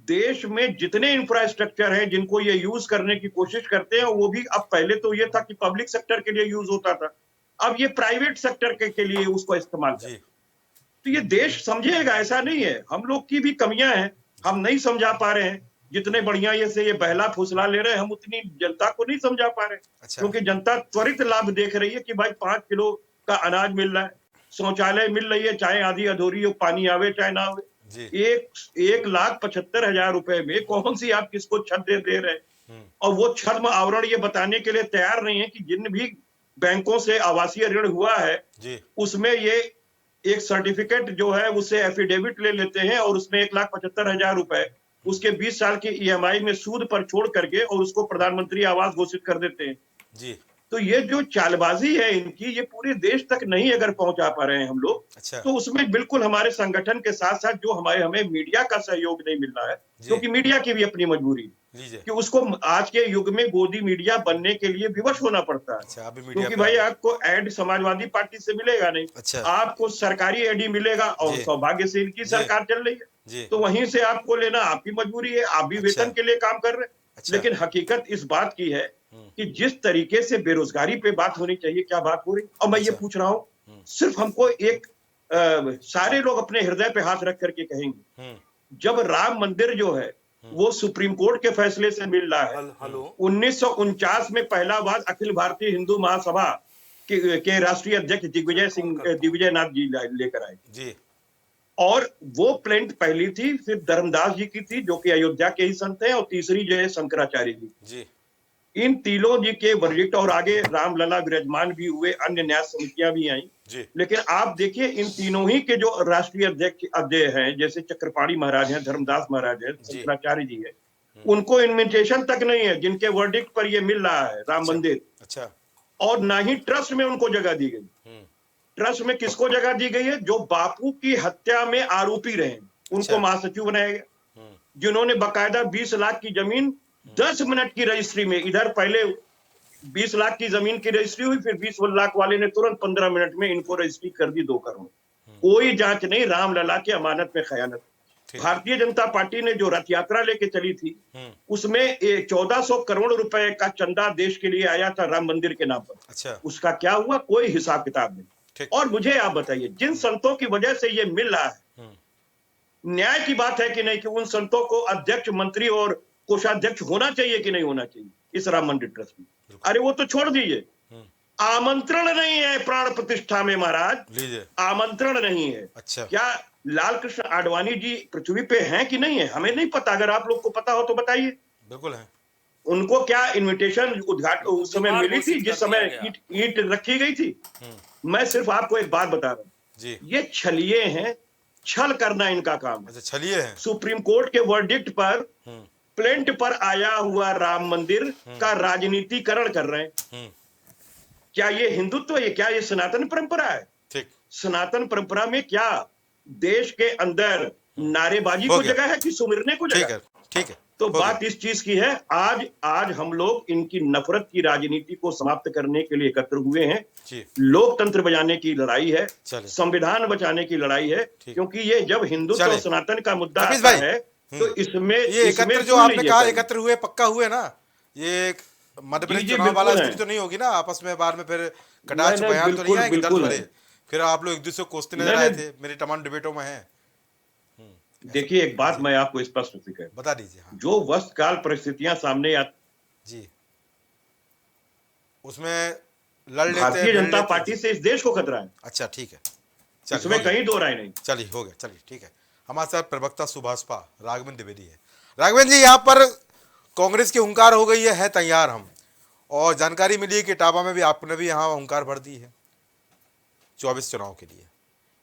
देश में जितने इंफ्रास्ट्रक्चर है जिनको ये यूज करने की कोशिश करते हैं, वो भी अब, पहले तो ये था कि पब्लिक सेक्टर के लिए यूज होता था, अब ये प्राइवेट सेक्टर के लिए उसको इस्तेमाल करते हैं। तो ये देश समझेगा, ऐसा नहीं है। हम लोग की भी कमियां हैं, हम नहीं समझा पा रहे हैं। जितने बढ़िया ये बहला फुसला ले रहे हैं, हम उतनी जनता को नहीं समझा पा रहे। अच्छा क्योंकि जनता त्वरित लाभ देख रही है कि भाई 5 किलो का अनाज मिल रहा है, शौचालय मिल रही है, चाहे आधी अधूरी हो, पानी आवे चाहे ना आवे। जी 1,75,000 रुपए में कौन सी आप किसको छत दे रहे हैं। और वो छद्म आवरण ये बताने के लिए तैयार नहीं है कि जिन भी बैंकों से आवासीय ऋण हुआ है जी उसमें ये एक सर्टिफिकेट जो है उससे एफिडेविट ले लेते हैं और उसमें 1,75,000 रुपए उसके 20 साल की ईएमआई में सूद पर छोड़ करके और उसको प्रधानमंत्री आवास घोषित कर देते हैं। जी तो ये जो चालबाजी है इनकी, ये पूरे देश तक नहीं अगर पहुंचा पा रहे हैं हम लोग, अच्छा तो उसमें बिल्कुल हमारे संगठन के साथ साथ जो हमें मीडिया का सहयोग नहीं मिल रहा है, क्योंकि मीडिया की भी अपनी मजबूरी है लीजिए। कि उसको आज के युग में गोदी मीडिया बनने के लिए विवश होना पड़ता है। अच्छा अभी मीडिया क्योंकि पे भाई आ- आपको एड समाजवादी पार्टी से मिलेगा नहीं, अच्छा आपको सरकारी एड ही मिलेगा, और जी। सौभाग्य से इनकी सरकार चल रही है, जी तो वहीं से आपको लेना आपकी मजबूरी है, आप भी अच्छा। वेतन के लिए काम कर रहे हैं। अच्छा। लेकिन हकीकत इस बात की है कि जिस तरीके से बेरोजगारी पे बात होनी चाहिए, क्या बात हो रही। और मैं ये अच्छा। पूछ रहा हूँ, सिर्फ हमको एक सारे लोग अपने हृदय पे हाथ रख करके कहेंगे, जब राम मंदिर जो है वो सुप्रीम कोर्ट के फैसले से मिल रहा है, हेलो 1949 में पहला बार अखिल भारतीय हिंदू महासभा के राष्ट्रीय अध्यक्ष दिग्विजय नाथ जी लेकर आए जी और वो प्लेंट पहली थी, फिर धर्मदास जी की थी जो कि अयोध्या के ही संत हैं, और तीसरी जो है शंकराचार्य जी। जी इन तीनों जी के वर्डिक्ट, और आगे रामलला विराजमान भी हुए, अन्य न्यास समितियां भी आई। जी लेकिन आप देखिए इन तीनों ही के जो राष्ट्रीय अध्यक्ष हैं, जैसे चक्रपाणी महाराज हैं, धर्मदास महाराज हैं, शंकराचार्य जी है, उनको इन्विटेशन तक नहीं है, जिनके वर्डिक्ट पर ये मिल रहा है राम मंदिर। अच्छा। और ना ही ट्रस्ट में उनको जगह दी गई। ट्रस्ट में किसको जगह दी गई है? जो बापू की हत्या में आरोपी रहे, उनको महासचिव बनाया गया। जिन्होंने बकायदा 20 लाख की जमीन 10 मिनट की रजिस्ट्री में, इधर पहले 20 लाख की जमीन की रजिस्ट्री हुई, फिर 20 लाख वाले ने तुरंत 15 मिनट में इनको रजिस्ट्री कर दी 2 करोड़। कोई जांच नहीं, रामलला की अमानत में खयानत। भारतीय जनता पार्टी ने जो रथ यात्रा लेके चली थी, उसमें 1400 करोड़ रुपए का चंदा देश के लिए आया था राम मंदिर के नाम पर। अच्छा। उसका क्या हुआ? कोई हिसाब किताब नहीं। और मुझे आप बताइए, जिन संतों की वजह से ये मिल रहा है, न्याय की बात है कि नहीं कि उन संतों को अध्यक्ष, मंत्री और कोषाध्यक्ष होना चाहिए कि नहीं होना चाहिए इस राम मंदिर ट्रस्ट में? अरे वो तो छोड़ दीजिए, आमंत्रण नहीं है प्राण प्रतिष्ठा में महाराज, आमंत्रण नहीं है। अच्छा। क्या लाल कृष्ण आडवाणी जी पृथ्वी पे हैं कि नहीं है? हमें नहीं पता, अगर आप लोग को पता हो तो बताइए। बिल्कुल है। उनको क्या इनविटेशन उद्घाटन उस समय मिली थी जिस समय ईंट रखी गई थी? मैं सिर्फ आपको एक बात बता रहा हूं जी, ये छलिए हैं, छल करना इनका काम है। अच्छा, छलिए हैं। सुप्रीम कोर्ट के वर्डिक्ट पर प्लेंट पर आया हुआ राम मंदिर का राजनीतिकरण कर रहे हैं। क्या ये हिंदुत्व है? क्या ये सनातन परंपरा है? ठीक। सनातन परंपरा में क्या देश के अंदर नारेबाजी को जगह है कि सुमिरने को जगह है? ठीक है। तो बात इस चीज की है, आज हम लोग इनकी नफरत की राजनीति को समाप्त करने के लिए एकत्र हुए हैं। लोकतंत्र बचाने की लड़ाई है, संविधान बचाने की लड़ाई है, क्योंकि ये जब हिंदुत्व और सनातन का मुद्दा आता है तो इसमें ये एकत्र जो आपने कहा एकत्र हुए, पक्का हुए ना, ये मध्य प्रदेश चुनाव वाला स्थिति तो नहीं होगी ना? आपस में बाद में फिर कटाक्ष बयान तो नहीं आएंगे दर्द भरे, फिर आप लोग एक दूसरे को कोसते नजर आए थे, मेरी तमाम डिबेटों में है। देखिए, एक बात मैं आपको स्पष्ट रूप से बता दीजिए। हाँ। जो वक्त काल परिस्थितियां सामने आती जी, उसमें लड़ लेते हैं। भारतीय जनता पार्टी से इस देश को खतरा है। अच्छा, ठीक है, इसमें कहीं दो राय नहीं। चलिए, हो गया, चलिए ठीक है। हमारे साथ प्रवक्ता सुभाषपा राघवेंद्र द्विवेदी है। राघवेंद्र जी, यहाँ पर कांग्रेस की हुंकार हो गई है तैयार हम, और जानकारी मिली है कि इटावा में भी आपने भी यहाँ हुंकार भर दी है 24 चुनाव के लिए।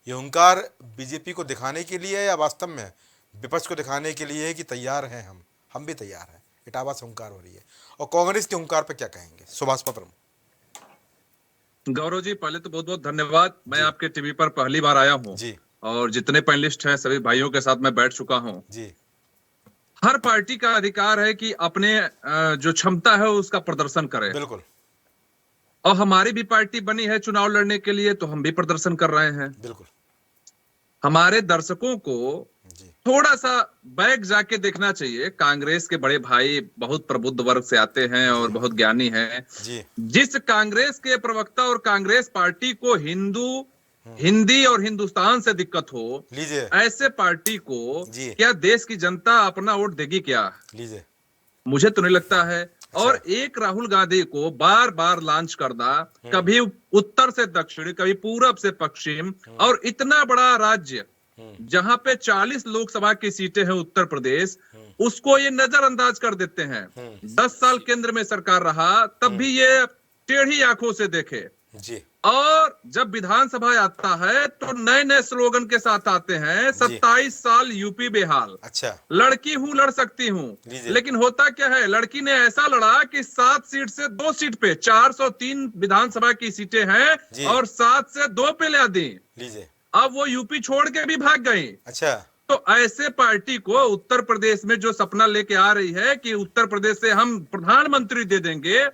ये हुंकार बीजेपी को दिखाने के लिए है या वास्तव में विपक्ष को दिखाने के लिए है कि तैयार हैं हम भी तैयार हैं? इटावा से हुंकार हो रही है, और कांग्रेस के हुंकार पर क्या कहेंगे सुभाषपा प्रमुख? गौरव जी, पहले तो बहुत बहुत धन्यवाद। मैं आपके टीवी पर पहली बार आया हूँ जी, और जितने पैनलिस्ट हैं सभी भाइयों के साथ मैं बैठ चुका हूँ जी। हर पार्टी का अधिकार है कि अपने जो क्षमता है उसका प्रदर्शन करे। बिल्कुल। और हमारी भी पार्टी बनी है चुनाव लड़ने के लिए, तो हम भी प्रदर्शन कर रहे हैं। बिल्कुल। हमारे दर्शकों को थोड़ा सा बैक जाके देखना चाहिए। कांग्रेस के बड़े भाई बहुत प्रबुद्ध वर्ग से आते हैं और बहुत ज्ञानी हैं। जिस कांग्रेस के प्रवक्ता और कांग्रेस पार्टी को हिंदी और हिंदुस्तान से दिक्कत हो, ऐसे पार्टी को क्या देश की जनता अपना वोट देगी? क्या मुझे तो नहीं लगता है। और एक राहुल गांधी को बार बार लॉन्च करना, कभी उत्तर से दक्षिण, कभी पूरब से पश्चिम, और इतना बड़ा राज्य जहां पे 40 लोकसभा की सीटें हैं उत्तर प्रदेश, उसको ये नजरअंदाज कर देते हैं। 10 साल केंद्र में सरकार रहा, तब भी ये टेढ़ी आंखों से देखे। और जब विधानसभा आता है तो नए नए स्लोगन के साथ आते हैं। 27 साल यूपी बेहाल, अच्छा, लड़की हूं लड़ सकती हूं, लेकिन होता क्या है, लड़की ने ऐसा लड़ा कि 7 सीट से 2 सीट पे, 403 विधानसभा की सीटें हैं और 7 से 2 पे ला दी। अब वो यूपी छोड़ के भी भाग गई। अच्छा, तो ऐसे पार्टी को उत्तर प्रदेश में जो सपना लेके आ रही है कि उत्तर प्रदेश से हम प्रधानमंत्री दे देंगे,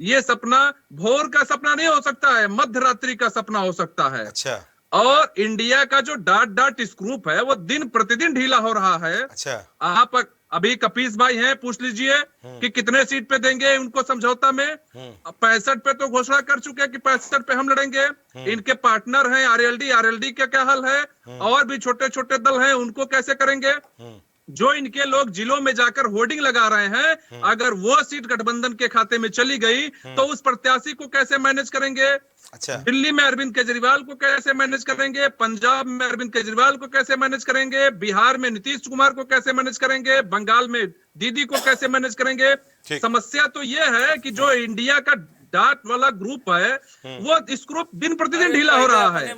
ये सपना भोर का सपना नहीं हो सकता है, मध्य रात्रि का सपना हो सकता है। अच्छा, और इंडिया का जो डाट स्क्रूप है वो दिन प्रतिदिन ढीला हो रहा है। अच्छा, आप अभी कपीस भाई हैं, पूछ लीजिए कि कितने सीट पे देंगे उनको समझौता में। 65 पे तो घोषणा कर चुके हैं कि 65 पे हम लड़ेंगे। इनके पार्टनर हैं आरएलडी का क्या हाल है? और भी छोटे छोटे दल हैं, उनको कैसे करेंगे? जो इनके लोग जिलों में जाकर होर्डिंग लगा रहे हैं, अगर वो सीट गठबंधन के खाते में चली गई तो उस प्रत्याशी को कैसे मैनेज करेंगे? अच्छा, दिल्ली में अरविंद केजरीवाल को कैसे मैनेज करेंगे? पंजाब में अरविंद केजरीवाल को कैसे मैनेज करेंगे? बिहार में नीतीश कुमार को कैसे मैनेज करेंगे? बंगाल में दीदी को कैसे मैनेज करेंगे? समस्या तो ये है कि जो इंडिया का जाट वाला ग्रुप है वो स्क्रू दिन प्रतिदिन ढीला हो रहा है।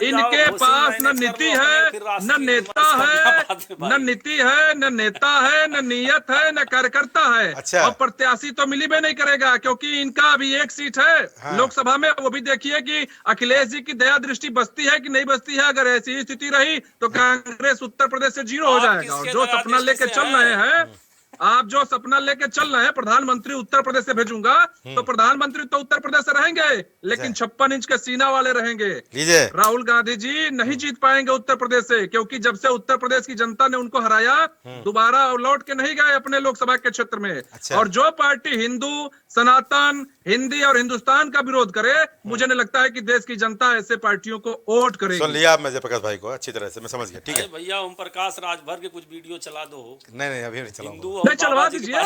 इनके पास न नीति है, न नेता है, न नीति है, न नेता है, न नियत है, न कार्यकर्ता है। अच्छा। और प्रत्याशी तो मिली भी नहीं करेगा, क्योंकि इनका अभी एक सीट है लोकसभा में। वो भी देखिए कि अखिलेश जी की दया दृष्टि बसती है कि नहीं बसती है। अगर ऐसी स्थिति रही तो कांग्रेस उत्तर प्रदेश से 0 हो जाएगा। और जो सपना लेके चल रहे हैं, आप जो सपना लेके चल रहे हैं प्रधानमंत्री उत्तर प्रदेश से भेजूंगा, तो प्रधानमंत्री तो उत्तर प्रदेश से रहेंगे, लेकिन 56 इंच के सीना वाले रहेंगे। लीजिए राहुल गांधी जी नहीं जीत पाएंगे उत्तर प्रदेश से, क्योंकि जब से उत्तर प्रदेश की जनता ने उनको हराया, दोबारा लौट के नहीं गए अपने लोकसभा के क्षेत्र में। अच्छा। और जो पार्टी हिंदू, सनातन, हिंदी और हिंदुस्तान का विरोध करे, मुझे नहीं लगता है कि देश की जनता ऐसे पार्टियों को वोट करेगी। सुन लिया आपने जयप्रकाश भाई को अच्छी तरह से, मैं समझ गया। ठीक है भैया, ओम प्रकाश राजभर के कुछ वीडियो चला दो। नहीं अभी नहीं चलाऊंगा। हिंदू नहीं, चलवा दीजिए,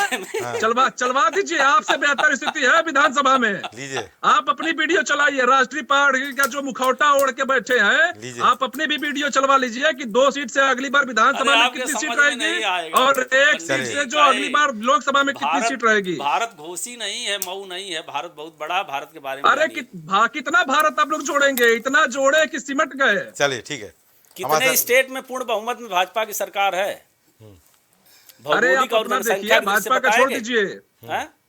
चलवा दीजिए। आपसे बेहतर स्थिति है विधानसभा में। लीजिए आप अपनी वीडियो चलाइए। राष्ट्रीय पार्टी का जो मुखौटा ओढ़ के बैठे हैं, आप अपनी भी वीडियो चलवा लीजिए कि 2 सीट से अगली बार विधानसभा में कितनी सीट रहेगी और 1 सीट से जो अगली बार लोकसभा में कितनी सीट रहेगी। भारत घोषी नहीं है, मऊ नहीं है, भारत बहुत बड़ा। भारत के बारे में अरे कितना भारत आप लोग जोड़ेंगे? इतना जोड़े कि सिमट गए। चलिए ठीक है। कितने स्टेट में पूर्ण बहुमत में भाजपा की सरकार है? अरे आप अपना देखिए, भाजपा का छोड़ दीजिए,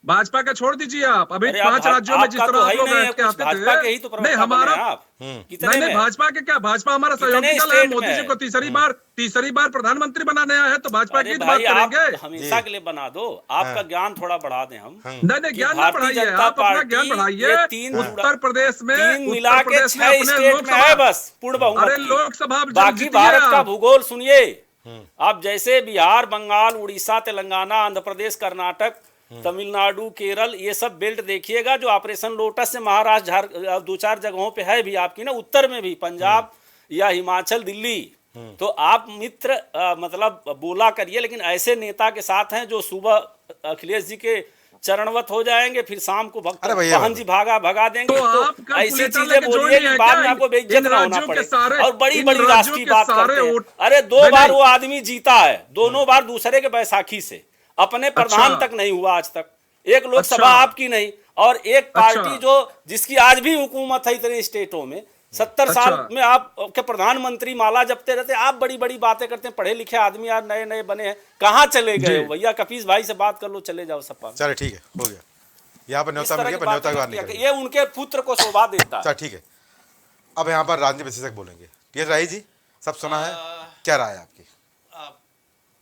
भाजपा का छोड़ दीजिए। आप अभी 5 राज्यों में जिस तरह आप लोग बैठ के आते थे, नहीं हमारा नहीं भाजपा के क्या, भाजपा हमारा सहयोगी दल है। मोदी जी को तीसरी बार प्रधानमंत्री बनाने आया है, तो भाजपा की बात करेंगे। हमेशा के लिए बना दो, आपका ज्ञान थोड़ा बढ़ा दें हम। नहीं ज्ञान ना बढ़ाइए, आप अपना ज्ञान बढ़ाइए। उत्तर प्रदेश में मिला के 6 स्टेट में है बस पूर्ण बहुमत। अरे लोकसभा बाकी भारत का भूगोल सुनिए। आप जैसे बिहार, बंगाल, उड़ीसा, तेलंगाना, आंध्र प्रदेश, कर्नाटक, तमिलनाडु, केरल, ये सब बेल्ट देखिएगा जो ऑपरेशन लोटस से महाराष्ट्र 2-4 जगहों पे है भी आपकी ना, उत्तर में भी पंजाब या हिमाचल, दिल्ली। तो आप मित्र मतलब बोला करिए, लेकिन ऐसे नेता के साथ हैं जो सुबह अखिलेश जी के चरणवत हो जाएंगे, फिर शाम को बहन जी भगा देंगे। तो ऐसी चीजें बोलिए कि बाद में आपको बेइज्जत ना होना पड़े। और बड़ी बड़ी राष्ट्र की बात करते हैं। अरे 2 बार वो आदमी जीता है, दोनों बार दूसरे के बैसाखी से। अपने प्रधान तक नहीं हुआ आज तक, एक लोकसभा आपकी नहीं। और एक पार्टी जो जिसकी आज भी हुकूमत है इतने स्टेटों में, 70 साल में आप के प्रधानमंत्री माला जपते रहते। आप बड़ी बड़ी बातें करते हैं, पढ़े लिखे आदमी आज नए नए बने हैं, कहाँ चले गए हो भैया? कपीस भाई से बात कर लो, चले जाओ सपा। चलो ठीक है, हो गया। यहाँ पर न्योता मिल गया, न्योता की बात नहीं, ये उनके पुत्र को शोभा देता है। ठीक है। अब यहाँ पर राजनीति विशेषज्ञ बोलेंगे। टी.एस. राही जी, सब सुना है, क्या राय है आपकी?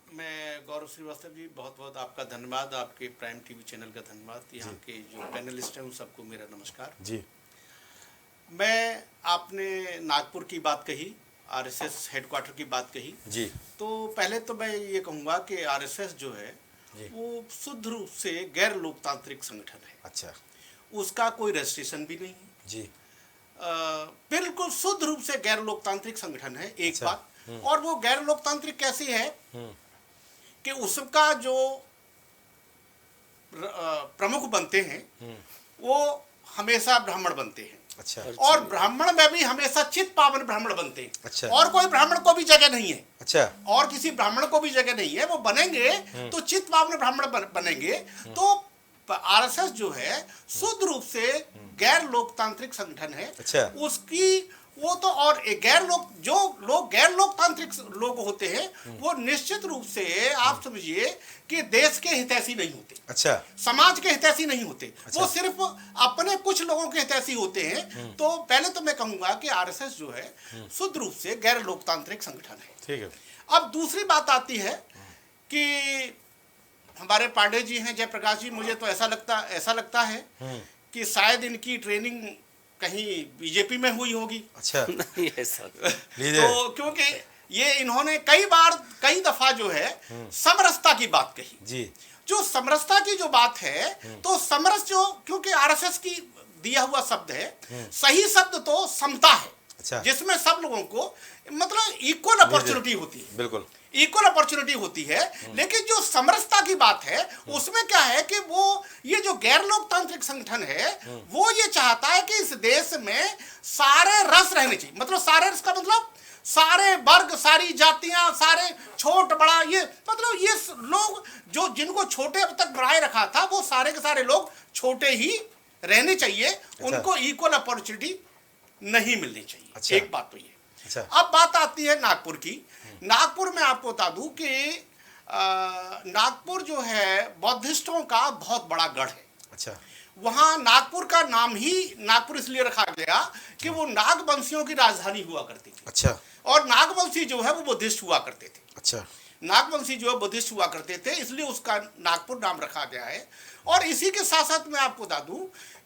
मैं गौरव श्रीवास्तव जी, बहुत बहुत आपका धन्यवाद, आपके प्राइम टीवी चैनल का धन्यवाद। यहाँ के जो पैनलिस्ट हैं उन सबको मेरा नमस्कार जी। मैं आपने नागपुर की बात कही, आरएसएस हेडक्वार्टर की बात कही जी। तो पहले तो मैं ये कहूँगा कि आरएसएस जो है वो शुद्ध रूप से गैर लोकतांत्रिक संगठन है। अच्छा। उसका कोई रजिस्ट्रेशन भी नहीं है जी। बिल्कुल शुद्ध रूप से गैर लोकतांत्रिक संगठन है। एक बात, और वो गैर लोकतांत्रिक कैसी है कि उसका जो प्रमुख बनते हैं वो हमेशा ब्राह्मण बनते हैं। अच्छा। और ब्राह्मण में भी हमेशा चित पावन ब्राह्मण बनते हैं। अच्छा। और कोई ब्राह्मण को भी जगह नहीं है। अच्छा। और किसी ब्राह्मण को भी जगह नहीं है, वो बनेंगे तो चित पावन ब्राह्मण बनेंगे। तो आरएसएस जो है शुद्ध रूप से गैर लोकतांत्रिक संगठन है। अच्छा। उसकी वो तो, और जो लोग गैर लोकतांत्रिक लोग होते हैं वो निश्चित रूप से आप समझिए कि देश के हितैषी नहीं होते। अच्छा। समाज के हितैषी नहीं होते। अच्छा। वो सिर्फ अपने कुछ लोगों के हितैषी होते हैं। तो पहले तो मैं कहूंगा कि आरएसएस जो है शुद्ध रूप से गैर लोकतांत्रिक संगठन है। ठीक है। अब दूसरी बात आती है कि हमारे पांडे जी हैं, जयप्रकाश जी, मुझे तो ऐसा लगता है कि शायद इनकी ट्रेनिंग कहीं बीजेपी में हुई होगी। अच्छा। नहीं ऐसा तो क्योंकि ये इन्होंने कई दफा जो है समरसता की बात कही जी। जो समरसता की जो बात है, तो समरस जो, क्योंकि आरएसएस की दिया हुआ शब्द है, सही शब्द तो समता है। अच्छा। जिसमें सब लोगों को मतलब इक्वल अपॉर्चुनिटी होती है। बिल्कुल इक्वल अपॉर्चुनिटी होती है। लेकिन जो समरसता की बात है उसमें क्या है कि वो ये जो गैर लोकतांत्रिक संगठन है वो ये चाहता है कि इस देश में सारे रस रहने चाहिए। मतलब सारे रस का मतलब सारे वर्ग, सारी जातियां, सारे छोट बड़ा, ये मतलब ये लोग जो जिनको छोटे अब तक बढ़ाए रखा था वो सारे के सारे लोग छोटे ही रहने चाहिए, उनको इक्वल अपॉर्चुनिटी नहीं मिलनी चाहिए। अच्छा। एक बात तो ये। अच्छा। अब बात आती है नागपुर की। नागपुर में आपको बता दूं कि नागपुर जो है बौद्धिस्टों का बहुत बड़ा गढ़ है। अच्छा। वहां नागपुर का नाम ही नागपुर इसलिए रखा गया कि वो नागवंशियों की राजधानी हुआ करती थी। अच्छा। और नागवंशी जो है वो बुद्धिस्ट हुआ करते थे। अच्छा। नागवंशी जो है बुद्धिस्ट हुआ करते थे, इसलिए उसका नागपुर नाम रखा गया है। और इसी के साथ साथ मैं आपको बता दूं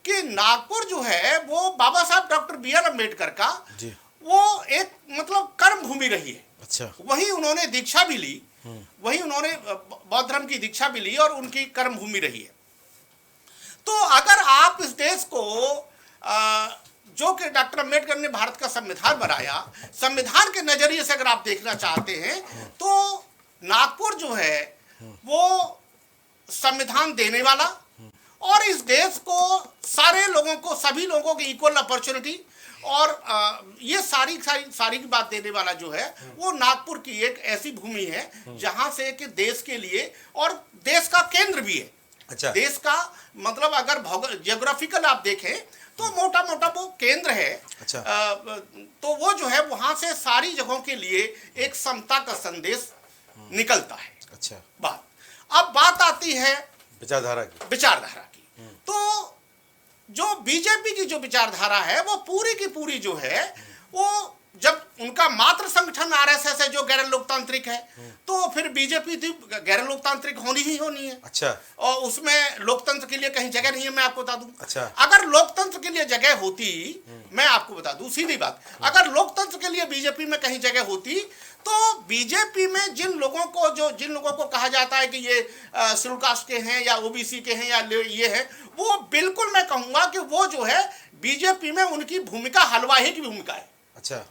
कि नागपुर जो है वो बाबा साहब डॉक्टर बी आर अम्बेडकर का जी। वो एक मतलब कर्म भूमि रही है। अच्छा। वही उन्होंने दीक्षा भी ली, वही उन्होंने बौद्ध धर्म की दीक्षा भी ली और उनकी कर्म भूमि रही है। तो अगर आप इस देश को जो कि डॉक्टर अम्बेडकर ने भारत का संविधान बनाया, संविधान के नजरिए से अगर आप देखना चाहते हैं तो नागपुर जो है वो संविधान देने वाला और इस देश को सारे लोगों को, सभी लोगों की इक्वल अपॉर्चुनिटी और ये सारी की बात देने वाला जो है वो नागपुर की एक ऐसी भूमि है जहां से कि देश के लिए और देश का केंद्र भी है। अच्छा। देश का मतलब अगर जियोग्राफिकल आप देखें तो मोटा मोटा वो केंद्र है। अच्छा। तो वो जो है वहां से सारी जगहों के लिए एक समता का संदेश निकलता है। अच्छा। अब बात आती है विचारधारा की। तो जो बीजेपी की जो विचारधारा है वो पूरी की पूरी जो है वो जब उनका मात्र संगठन आरएसएस है जो गैर लोकतांत्रिक है, तो फिर बीजेपी गैर लोकतांत्रिक होनी ही होनी है। अच्छा। और उसमें लोकतंत्र के लिए कहीं जगह नहीं है, मैं आपको बता दूं। अच्छा। अगर लोकतंत्र के लिए जगह होती, मैं आपको बता दूं सीधी बात, अगर लोकतंत्र के लिए बीजेपी में कहीं जगह होती तो बीजेपी में जिन लोगों को कहा जाता है कि ये शेड्यूल कास्ट के हैं या ओबीसी के हैं या ये है, वो बिल्कुल मैं कहूंगा कि वो जो है बीजेपी में उनकी भूमिका हलवाई की भूमिका है। अच्छा।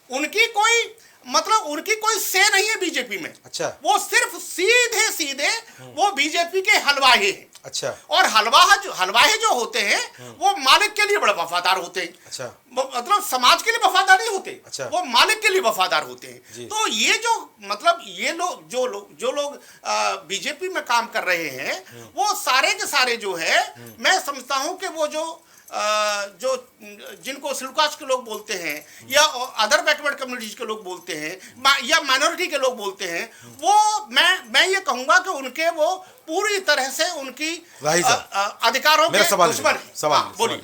उनकी कोई से नहीं है बीजेपी में। अच्छा। वो सिर्फ सीधे वो बीजेपी के हलवाई हैं। अच्छा। और हलवाई जो होते हैं वो मालिक के लिए बड़े वफादार होते हैं। अच्छा। मतलब समाज के लिए वफादार नहीं होते। अच्छा। वो मालिक के लिए वफादार होते जी। हैं। तो ये जो मतलब ये लोग जो लोग बीजेपी में काम कर रहे हैं वो सारे के सारे जो है मैं समझता हूं कि वो जो जिनको शेड्यूल कास्ट के लोग बोलते हैं या अदर बैकवर्ड कम्युनिटीज के लोग बोलते हैं या माइनॉरिटी के लोग बोलते हैं, वो मैं ये कहूंगा कि उनके वो पूरी तरह से उनकी अधिकारों के दुश्मन हैं। बोलिए।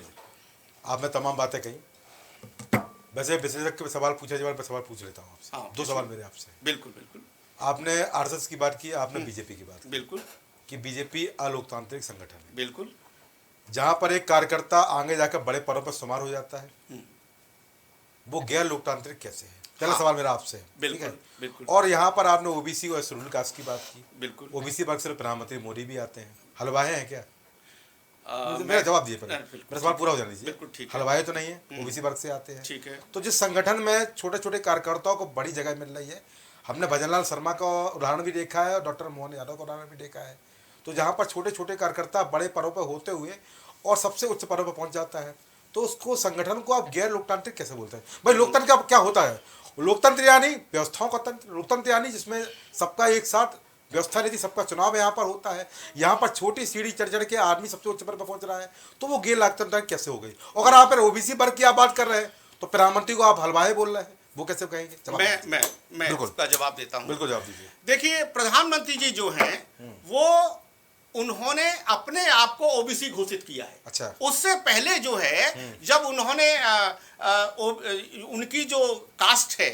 आपने तमाम बातें कही। वैसे विशेषज्ञ सवाल पूछा जवाब मैं सवाल पूछ लेता हूँ आपसे। दो सवाल मेरे आपसे। बिल्कुल। आपने आरएसएस की बात की, आपने बीजेपी की बात की। बिल्कुल कि बीजेपी अलोकतांत्रिक संगठन है। बिल्कुल। जहां पर एक कार्यकर्ता आगे जाकर बड़े पदों पर शुमार हो जाता है, वो गैर लोकतांत्रिक कैसे है? पहला सवाल मेरा आपसे है। बिल्कुल। और यहाँ पर आपने ओबीसी और शेड्यूल कास्ट की बात की। बिल्कुल। ओबीसी वर्ग से प्रधानमंत्री मोदी भी आते हैं। हलवाए हैं क्या? मेरा जवाब दिए पहले, मेरा सवाल पूरा हो जाने दीजिए। हलवाए तो नहीं है, ओबीसी वर्ग से आते हैं। ठीक है। तो जिस संगठन में छोटे छोटे कार्यकर्ताओं को बड़ी जगह मिल रही है, हमने भजनलाल शर्मा का उदाहरण भी देखा है और डॉक्टर मोहन यादव का उदाहरण भी देखा है। तो जहाँ पर छोटे छोटे कार्यकर्ता बड़े पदों पर होते हुए और सबसे उच्च पदों पर पहुंच जाता है, तो उसको संगठन को आप गैर लोकतांत्रिक कैसे बोलते हैं? भाई लोकतंत्र क्या होता है? लोकतंत्र यानी व्यवस्थाओं का तंत्र। लोकतंत्र यानी जिसमें सबका एक साथ व्यवस्था नहीं थी, सबका चुनाव यहाँ पर होता है। यहाँ पर छोटी सीढ़ी चढ़ के आदमी सबसे उच्च पद पर पहुंच रहा है, तो वो गैर लोकतंत्र कैसे हो गई? अगर आप ओबीसी वर्ग की आप बात कर रहे हैं तो प्रधानमंत्री को आप हलवाए बोल रहे हैं, वो कैसे कहेंगे? मैं इसका जवाब देता हूँ। बिल्कुल जवाब दीजिए। देखिए, प्रधानमंत्री जी जो हैं वो उन्होंने अपने आप को ओबीसी घोषित किया है। अच्छा। उससे पहले जो है जब उन्होंने उनकी जो कास्ट है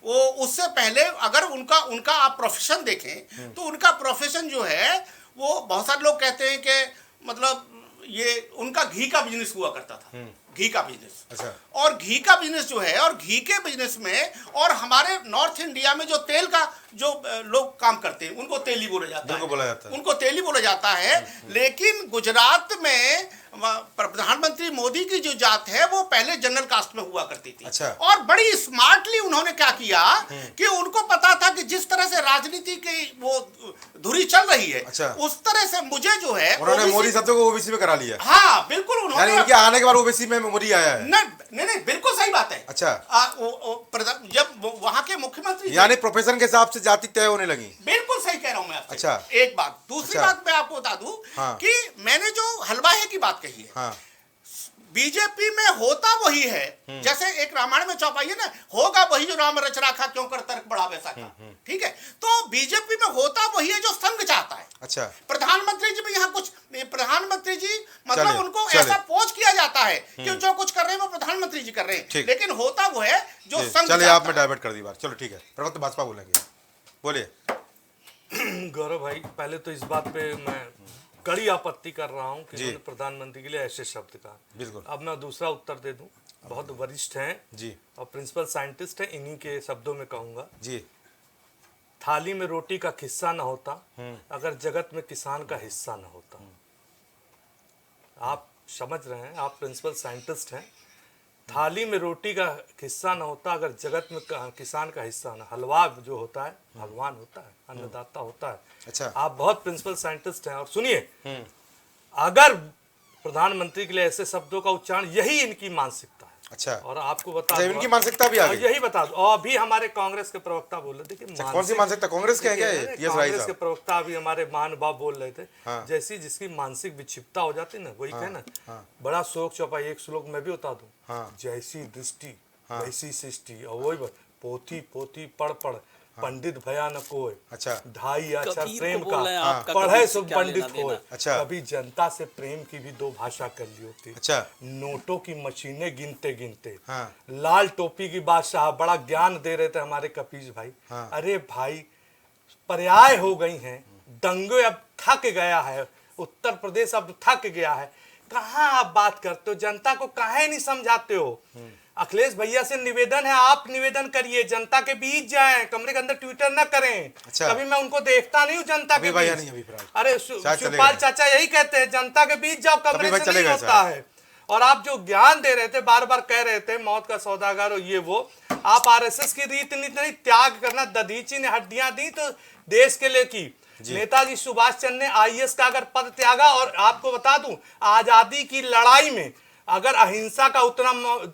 वो उससे पहले अगर उनका आप प्रोफेशन देखें तो उनका प्रोफेशन जो है वो बहुत सारे लोग कहते हैं कि मतलब ये उनका घी का बिजनेस हुआ करता था। घी का बिजनेस। अच्छा। और घी का बिजनेस जो है और घी के बिजनेस में और हमारे नॉर्थ इंडिया में जो तेल का जो लोग काम करते हैं उनको तेली बोला जाता है। उनको तेली बोला जाता है। लेकिन गुजरात में प्रधानमंत्री मोदी की जो जात है वो पहले जनरल कास्ट में हुआ करती थी। अच्छा। और बड़ी स्मार्टली उन्होंने क्या किया कि उनको पता था कि जिस तरह से राजनीति की वो धुरी चल रही है। अच्छा। उस तरह से मुझे जो है उन्होंने मोदी शब्द को ओबीसी में करा लिया। हाँ बिल्कुल। उन्होंने उनके आने के बाद ओबीसी में मोदी आया है। नहीं बिल्कुल सही बात है। अच्छा। जब वहां के मुख्यमंत्री यानी प्रोफेशन के हिसाब से जाति तय होने लगी। बिल्कुल सही कह रहा हूं मैं आपसे। अच्छा। एक बात। दूसरी बात मैं आपको बता दूं कि मैंने जो हलवाई की बात कही है, बीजेपी में होता वही है, जैसे एक रामायण में चौपाई है ना, होगा वही जो राम रच राखा, क्यों कर तर्क बड़ा वैसा का। ठीक है, तो बीजेपी में होता वही है जो संघ चाहता है। अच्छा, प्रधानमंत्री जी भी यहाँ कुछ, प्रधानमंत्री जी मतलब चलिए, उनको चलिए। ऐसा पोज किया जाता है कि जो कुछ कर रहे हैं वो प्रधानमंत्री जी कर रहे हैं, ठीक। लेकिन होता वो है जो जी, संघ चलिए चाहता आपने है। डाइवर्ट कर दी बात। चलो ठीक है, प्रवक्त भाजपा बोलेंगे, बोलिए। गौरव भाई, पहले तो इस बात पे मैं कड़ी आपत्ति कर रहा हूँ कि जी। उन्होंने प्रधानमंत्री के लिए ऐसे शब्द कहा। बिल्कुल। अब मैं दूसरा उत्तर दे दूं, बहुत वरिष्ठ हैं जी और प्रिंसिपल साइंटिस्ट हैं, इन्हीं के शब्दों में कहूंगा, जी, थाली में रोटी का किस्सा न होता अगर जगत में किसान का हिस्सा न होता। आप समझ रहे हैं, आप प्रिंसिपल साइंटिस्ट हैं, थाली में रोटी का हिस्सा न होता अगर जगत में किसान का हिस्सा न। हलवा जो होता है भगवान होता है, अन्नदाता होता है। अच्छा। आप बहुत प्रिंसिपल साइंटिस्ट हैं और सुनिए, अगर प्रधानमंत्री के लिए ऐसे शब्दों का उच्चारण, यही इनकी मानसिकता है। अच्छा, और आपको बता अच्छा, दूं- इनकी मानसिकता भी आ और गई। यही बता दो, और अभी हमारे कांग्रेस के प्रवक्ता बोल रहे थे कि कौन सी मानसिक- मानसिकता? कांग्रेस के हैं क्या ये? देखिए, टीएस राय कांग्रेस के साहब। प्रवक्ता अभी हमारे महानुभाव बोल रहे थे, हाँ। जैसी जिसकी मानसिक विक्षिप्तता हो जाती ना, वही कहे ना, बड़ा शोक चौपाई। एक श्लोक मैं भी बता दूं, हाँ। जैसी दृष्टि वैसी सृष्टि, और वही पोथी पोथी पढ़ पढ़ पंडित भया न कोय। अच्छा। ढाई अक्षर कबीर को प्रेम बोल रहे हैं, का आपका पढ़े कबीर सो से क्या पंडित लेना होय। देना? अच्छा। कभी जनता से प्रेम की भी दो भाषा कर ली होती। अच्छा। नोटों की मशीनें गिनते गिनते, हाँ। लाल टोपी की बादशाह बड़ा ज्ञान दे रहे थे हमारे कपीश भाई। हाँ। अरे भाई, पर्याय हो गई हैं, दंगे अब थक गया है, उत्तर प्रदेश अब थक गया है। कहाँ आप बात करते हो, जनता को काहे नहीं समझाते हो? अखिलेश भैया से निवेदन है, आप निवेदन करिए, जनता के बीच जाएं, कमरे के अंदर ट्विटर ना करें। अच्छा। कभी मैं उनको देखता नहीं हूँ जनता अभी के भैया बीच। नहीं, अभी फिलहाल। अरे शायद चले शिवपाल गए। चाचा यही कहते हैं, जनता के बीच जाओ, कभी कमरे भाई से चले नहीं गए होता शायद। है। और आप जो ज्ञान दे रहे थे, बार बार कह रहे थे मौत का सौदागर और ये वो, आप आरएसएस की रीत नीति नहीं, त्याग करना। दधीची ने हड्डियां दी तो देश के लिए की। नेताजी सुभाष चंद्र ने आईएएस का अगर पद त्यागा, और आपको बता दूं, आजादी की लड़ाई में अगर अहिंसा का उतना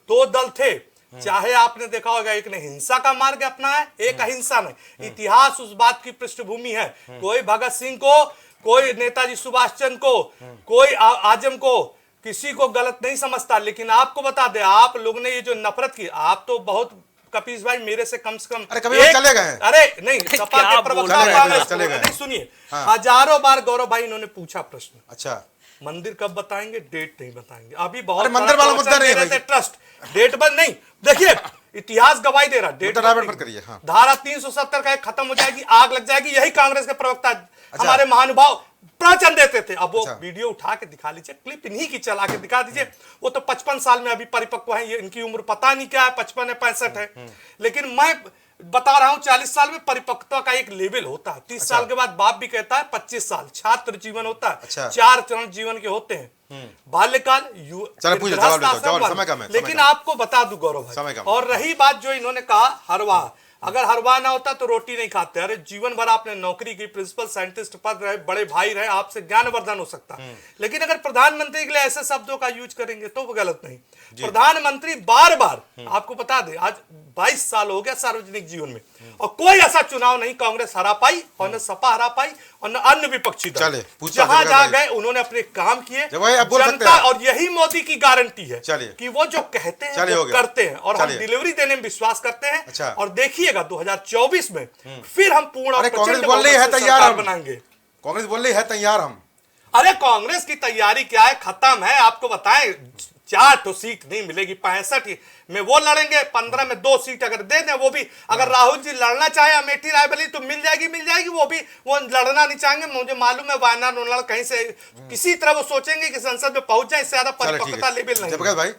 दो दल थे, चाहे आपने देखा होगा, एक ने हिंसा का मार्ग अपनाया, एक अहिंसा ने। इतिहास उस बात की पृष्ठभूमि है। कोई भगत सिंह को, कोई नेताजी सुभाष चंद्र को, कोई आजम को, किसी को गलत नहीं समझता। लेकिन आपको बता दे, आप लोग ने ये जो नफरत की, आप तो बहुत, कपीश भाई मेरे से कम अरे कभी वो चले गए हैं। अरे नहीं, सपा क्या के बोल प्रवक्ता रहे हैं? कांग्रेस चले गए। नहीं, सुनिए, हाँ। हजारों बार गौरव भाई इन्होंने पूछा प्रश्न, अच्छा, मंदिर कब बताएंगे, डेट नहीं बताएंगे। अभी बहुत अरे मंदिर वाला मुद्दा नहीं है भाई। ट्रस्ट डेट बंद नहीं, देखिए इतिहास गवाही दे रहा, डेट मुद्दा डाइवर्ट मत करिए। हाँ। धारा 370 का एक खत्म हो जाएगी, आग लग जाएगी, यही कांग्रेस के प्रवक्ता हमारे महानुभाव प्रवचन देते थे। अब वो अच्छा। वीडियो उठा के दिखा लीजिए, क्लिप इन्हीं की चला के दिखा दीजिए। वो तो 55 साल में अभी परिपक्व है, ये इनकी उम्र पता नहीं क्या है, 55 है 65 है। लेकिन मैं बता रहा हूं, 40 साल में परिपक्वता का एक लेवल होता है। 30 साल के बाद बाप भी कहता है, 25 साल छात्र जीवन होता है। अच्छा। 4 चरण जीवन के होते हैं, बाल्यकाल, चलो पूछो, जवाब दे दो, जवाब, समय कम है, समय लेकिन कम है। आपको बता दूं गौरव समय भाई, कम है। और रही बात जो इन्होंने कहा हरवा, अगर हरवा ना होता तो रोटी नहीं खाते। अरे जीवन भर आपने नौकरी की, प्रिंसिपल साइंटिस्ट पद रहे, बड़े भाई रहे, आपसे ज्ञानवर्धन हो सकता। लेकिन अगर प्रधानमंत्री के लिए ऐसे शब्दों का यूज करेंगे तो वो गलत नहीं। प्रधानमंत्री बार बार, आपको बता दे, आज 22 साल हो गया सार्वजनिक जीवन में, और कोई ऐसा चुनाव नहीं कांग्रेस हरा पाई, और न सपा हरा पाई, और न अन्य विपक्षी दल। चले, पूछो जहां जगह जहां भाई। गए उन्होंने अपने काम किए, जब भाई आप बोल सकते जनता, हैं। और यही मोदी की गारंटी है चलिए। कि वो जो कहते हैं चलिए, वो हो गया। करते हैं, और हम चलिए। डिलीवरी देने में विश्वास करते हैं। अच्छा। और देखिएगा 2024 में फिर हम पूर्ण और अरे कांग्रेस प्रचंड बोल रही है बहुमत से तैयार सरकार हम। बनाएंगे। कांग्रेस बोल रही है तैयार हम। अरे कांग्रेस की तैयारी क्या है, खत्म है। आपको बताएं, 4 तो सीट नहीं मिलेगी, 65 में वो लड़ेंगे, 15 में 2 सीट अगर दे दें, वो भी अगर राहुल जी लड़ना चाहे अमेठी रायबरेली तो मिल जाएगी। वो भी वो लड़ना नहीं चाहेंगे, मुझे मालूम है। वायनाड उन्नाड कहीं से किसी तरह वो सोचेंगे कि संसद में पहुंच जाए, इससे ज्यादा चलो ठीक परिपक्वता है, लेवल नहीं। जयप्रकाश भाई,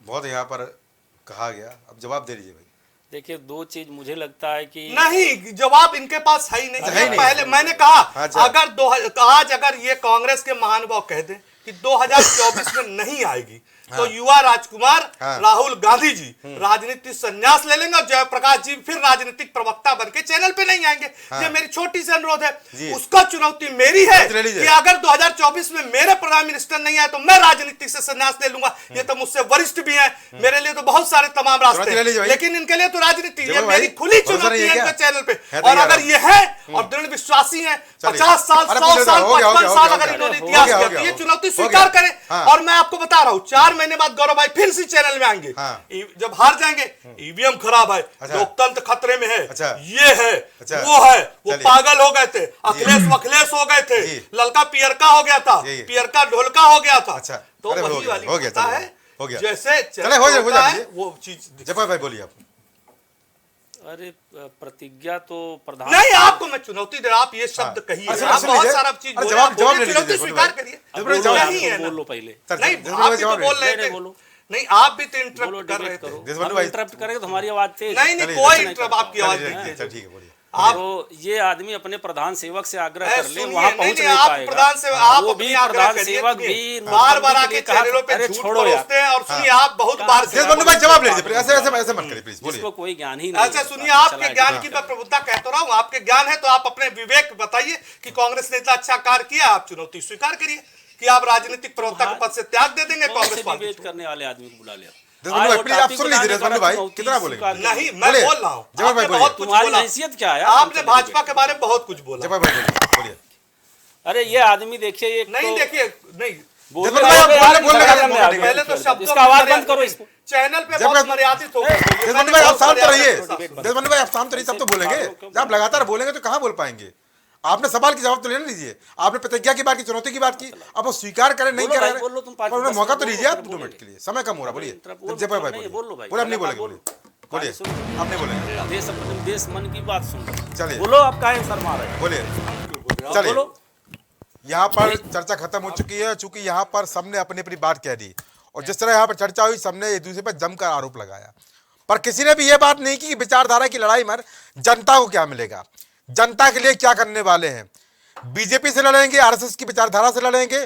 बहुत यहाँ पर कहा गया, अब जवाब दे दीजिए भाई। देखिए, 2 चीज मुझे लगता है कि नहीं, जवाब इनके पास है ही नहीं। है ही नहीं। पहले मैंने कहा, अच्छा। अगर आज अगर ये कांग्रेस के महानुभाव कह दें कि 2024 में नहीं आएगी, तो युवा राजकुमार हाँ। राहुल गांधी जी राजनीतिक संन्यास ले लेंगे और जयप्रकाश जी फिर राजनीतिक प्रवक्ता बन के चैनल पे नहीं आएंगे। ये मेरी छोटी सी अनुरोध है। उसका चुनौती मेरी है कि अगर 2024 में मेरे प्राइम मिनिस्टर नहीं आए तो मैं राजनीतिक से संन्यास ले लूंगा। ये तो मुझसे वरिष्ठ भी हैं, मेरे लिए तो बहुत सारे तमाम रास्ते हैं, लेकिन इनके लिए तो राजनीति, ये मेरी खुली चुनौती है इनके चैनल पे। और अगर ये है और दृढ़ विश्वासी है, 50 साल 100 साल 55 साल अगर इन्होंने इतिहास किया तो ये चुनौती स्वीकार करें। और मैं आपको बता रहा हूं 4 महीने बाद गौरव भाई फिर इसी चैनल में आएंगे। जब हार जाएंगे ईवीएम खराब है, लोकतंत्र खतरे में है, ये है, वो है, वो पागल हो गए थे, अखिलेश हो गए थे, ललका पियरका हो गया था, पियरका ढोलका हो गया था। तो वही वाली होता है जैसे वो चीज। जफर भाई बोलिए आप। अरे प्रतिज्ञा तो प्रधान नहीं, आपको मैं चुनौती दे रहा, आप ये शब्द कहिए, आप बहुत सारा चीज बोले, जवाब चुनौती स्वीकार करिए। नहीं है ना, बोलो पहले। नहीं आप भी तो बोल रहे थे, नहीं आप भी तो इंटरप्ट कर रहे थे। इंटरप्ट करेंगे तो हमारी आवाज तेज। नहीं कोई इंटरप्ट, आपकी आवाज नहीं तेज। ठीक है बोलिए। तो ये आदमी अपने प्रधान सेवक से आग्रह कर ले, वहां पहुंच नहीं आप पाएगा। प्रधान सेवक, आप वो भी प्रधान सेवक भी बार-बार आके चैनलों पे झूठ परोसते हैं। और सुनिए आप बहुत बार भाई जवाब ले लीजिए, ऐसे मत करिए प्लीज, बोलिए। जिसको कोई ज्ञान ही नहीं। अच्छा सुनिए, आपके ज्ञान की मैं प्रभुता कहता रहा हूँ, आपके ज्ञान है तो आप अपने विवेक बताइए कि कांग्रेस ने इतना अच्छा कार्य किया, आप चुनौती स्वीकार करिए कि आप राजनीतिक प्रवक्ता के पद से त्याग दे देंगे कांग्रेस पार्टी करने वाले आदमी को बुला लिया। आप सुन लीजिए रेजवान भाई, कितना बोलेंगे? नहीं मैं बोल रहा हूँ, जवाब भाई बोलिए। बहुत कुछ बोला, हैसियत क्या है? आपने भाजपा के बारे में बहुत कुछ बोला। जवाब भाई बोलिए। अरे ये आदमी देखिए, ये नहीं देखिए, नहीं पहले तो शब्दों इसका आवाज बंद करो, इसको चैनल पे बहुत मर्यादित हो गए। देशबंधु भाई आप शांत रहिए, देशबंधु भाई आप शांत रहिए तब तो बोलेंगे। जब आप लगातार बोलेंगे तो कहाँ बोल पाएंगे? आपने सवाल की जवाब तो लेना लीजिए। आपने प्रतिज्ञा की बात की, चुनौती की बात की, अब वो स्वीकार करें नहीं कर रहे, उन्हें मौका तो लीजिए आप 2 मिनट के लिए, समय कम हो रहा। बोलिए जयपाल भाई, बोलिए। बोले आप नहीं बोलेंगे, बोलिए आप नहीं बोलेंगे। देश मन की बात सुन, चलिए बोलो, आप काहे शर्मा रहे हैं? बोलिए। चलिए यहाँ पर चर्चा खत्म हो चुकी है, चूंकि यहाँ पर सबने अपनी अपनी बात कह दी और जिस तरह यहाँ पर चर्चा हुई सबने एक दूसरे पर जमकर आरोप लगाया, पर किसी ने भी ये बात नहीं की कि विचारधारा की लड़ाई में जनता को क्या मिलेगा, जनता के लिए क्या करने वाले हैं। बीजेपी से लड़ेंगे, आरएसएस की विचारधारा से लड़ेंगे,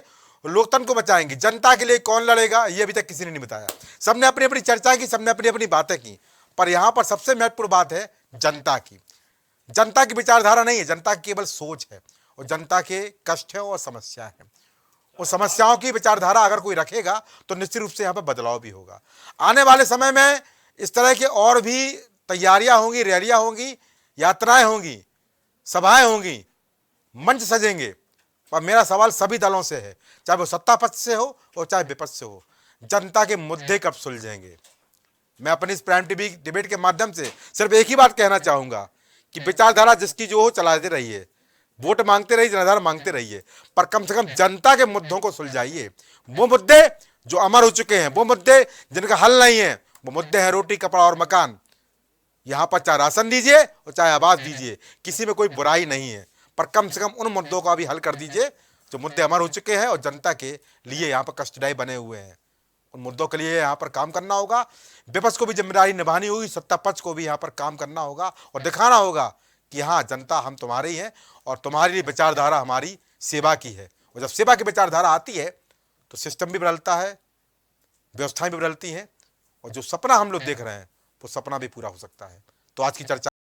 लोकतंत्र को बचाएंगे, जनता के लिए कौन लड़ेगा ये अभी तक किसी ने नहीं बताया। सबने अपनी अपनी चर्चा की, सबने अपनी अपनी बातें की, पर यहाँ पर सबसे महत्वपूर्ण बात है जनता की। जनता की विचारधारा नहीं है, जनता की केवल सोच है और जनता के कष्ट है और समस्या है। उस समस्याओं की विचारधारा अगर कोई रखेगा तो निश्चित रूप से यहाँ पर बदलाव भी होगा। आने वाले समय में इस तरह के और भी तैयारियां होंगी, रैलियां होंगी, यात्राएं होंगी, सभाएं होंगी, मंच सजेंगे। पर मेरा सवाल सभी दलों से है, चाहे वो सत्ता पक्ष से हो और चाहे विपक्ष से हो, जनता के मुद्दे कब सुलझेंगे? मैं अपनी इस प्राइम टीवी डिबेट के माध्यम से सिर्फ एक ही बात कहना चाहूंगा कि विचारधारा जिसकी जो हो चलाते रहिए, वोट मांगते रहिए, जनाधार मांगते रहिए, पर कम से कम जनता के मुद्दों को सुलझाइए। वो मुद्दे जो अमर हो चुके हैं, वो मुद्दे जिनका हल नहीं है, वो मुद्दे हैं रोटी, कपड़ा और मकान। यहाँ पर चाहे राशन दीजिए और चाहे आवास दीजिए, किसी में कोई बुराई नहीं है, पर कम से कम उन मुद्दों का भी हल कर दीजिए जो मुद्दे अमर हो चुके हैं और जनता के लिए यहाँ पर कष्टदायी बने हुए हैं। उन मुद्दों के लिए यहाँ पर काम करना होगा। विपक्ष को भी जिम्मेदारी निभानी होगी, सत्ता पक्ष को भी यहाँ पर काम करना होगा और दिखाना होगा कि हाँ जनता हम तुम्हारे ही हैं और तुम्हारी लिए विचारधारा हमारी सेवा की है। और जब सेवा की विचारधारा आती है तो सिस्टम भी बदलता है, व्यवस्थाएं भी बदलती हैं और जो सपना हम लोग देख रहे हैं वो सपना भी पूरा हो सकता है। तो आज की चर्चा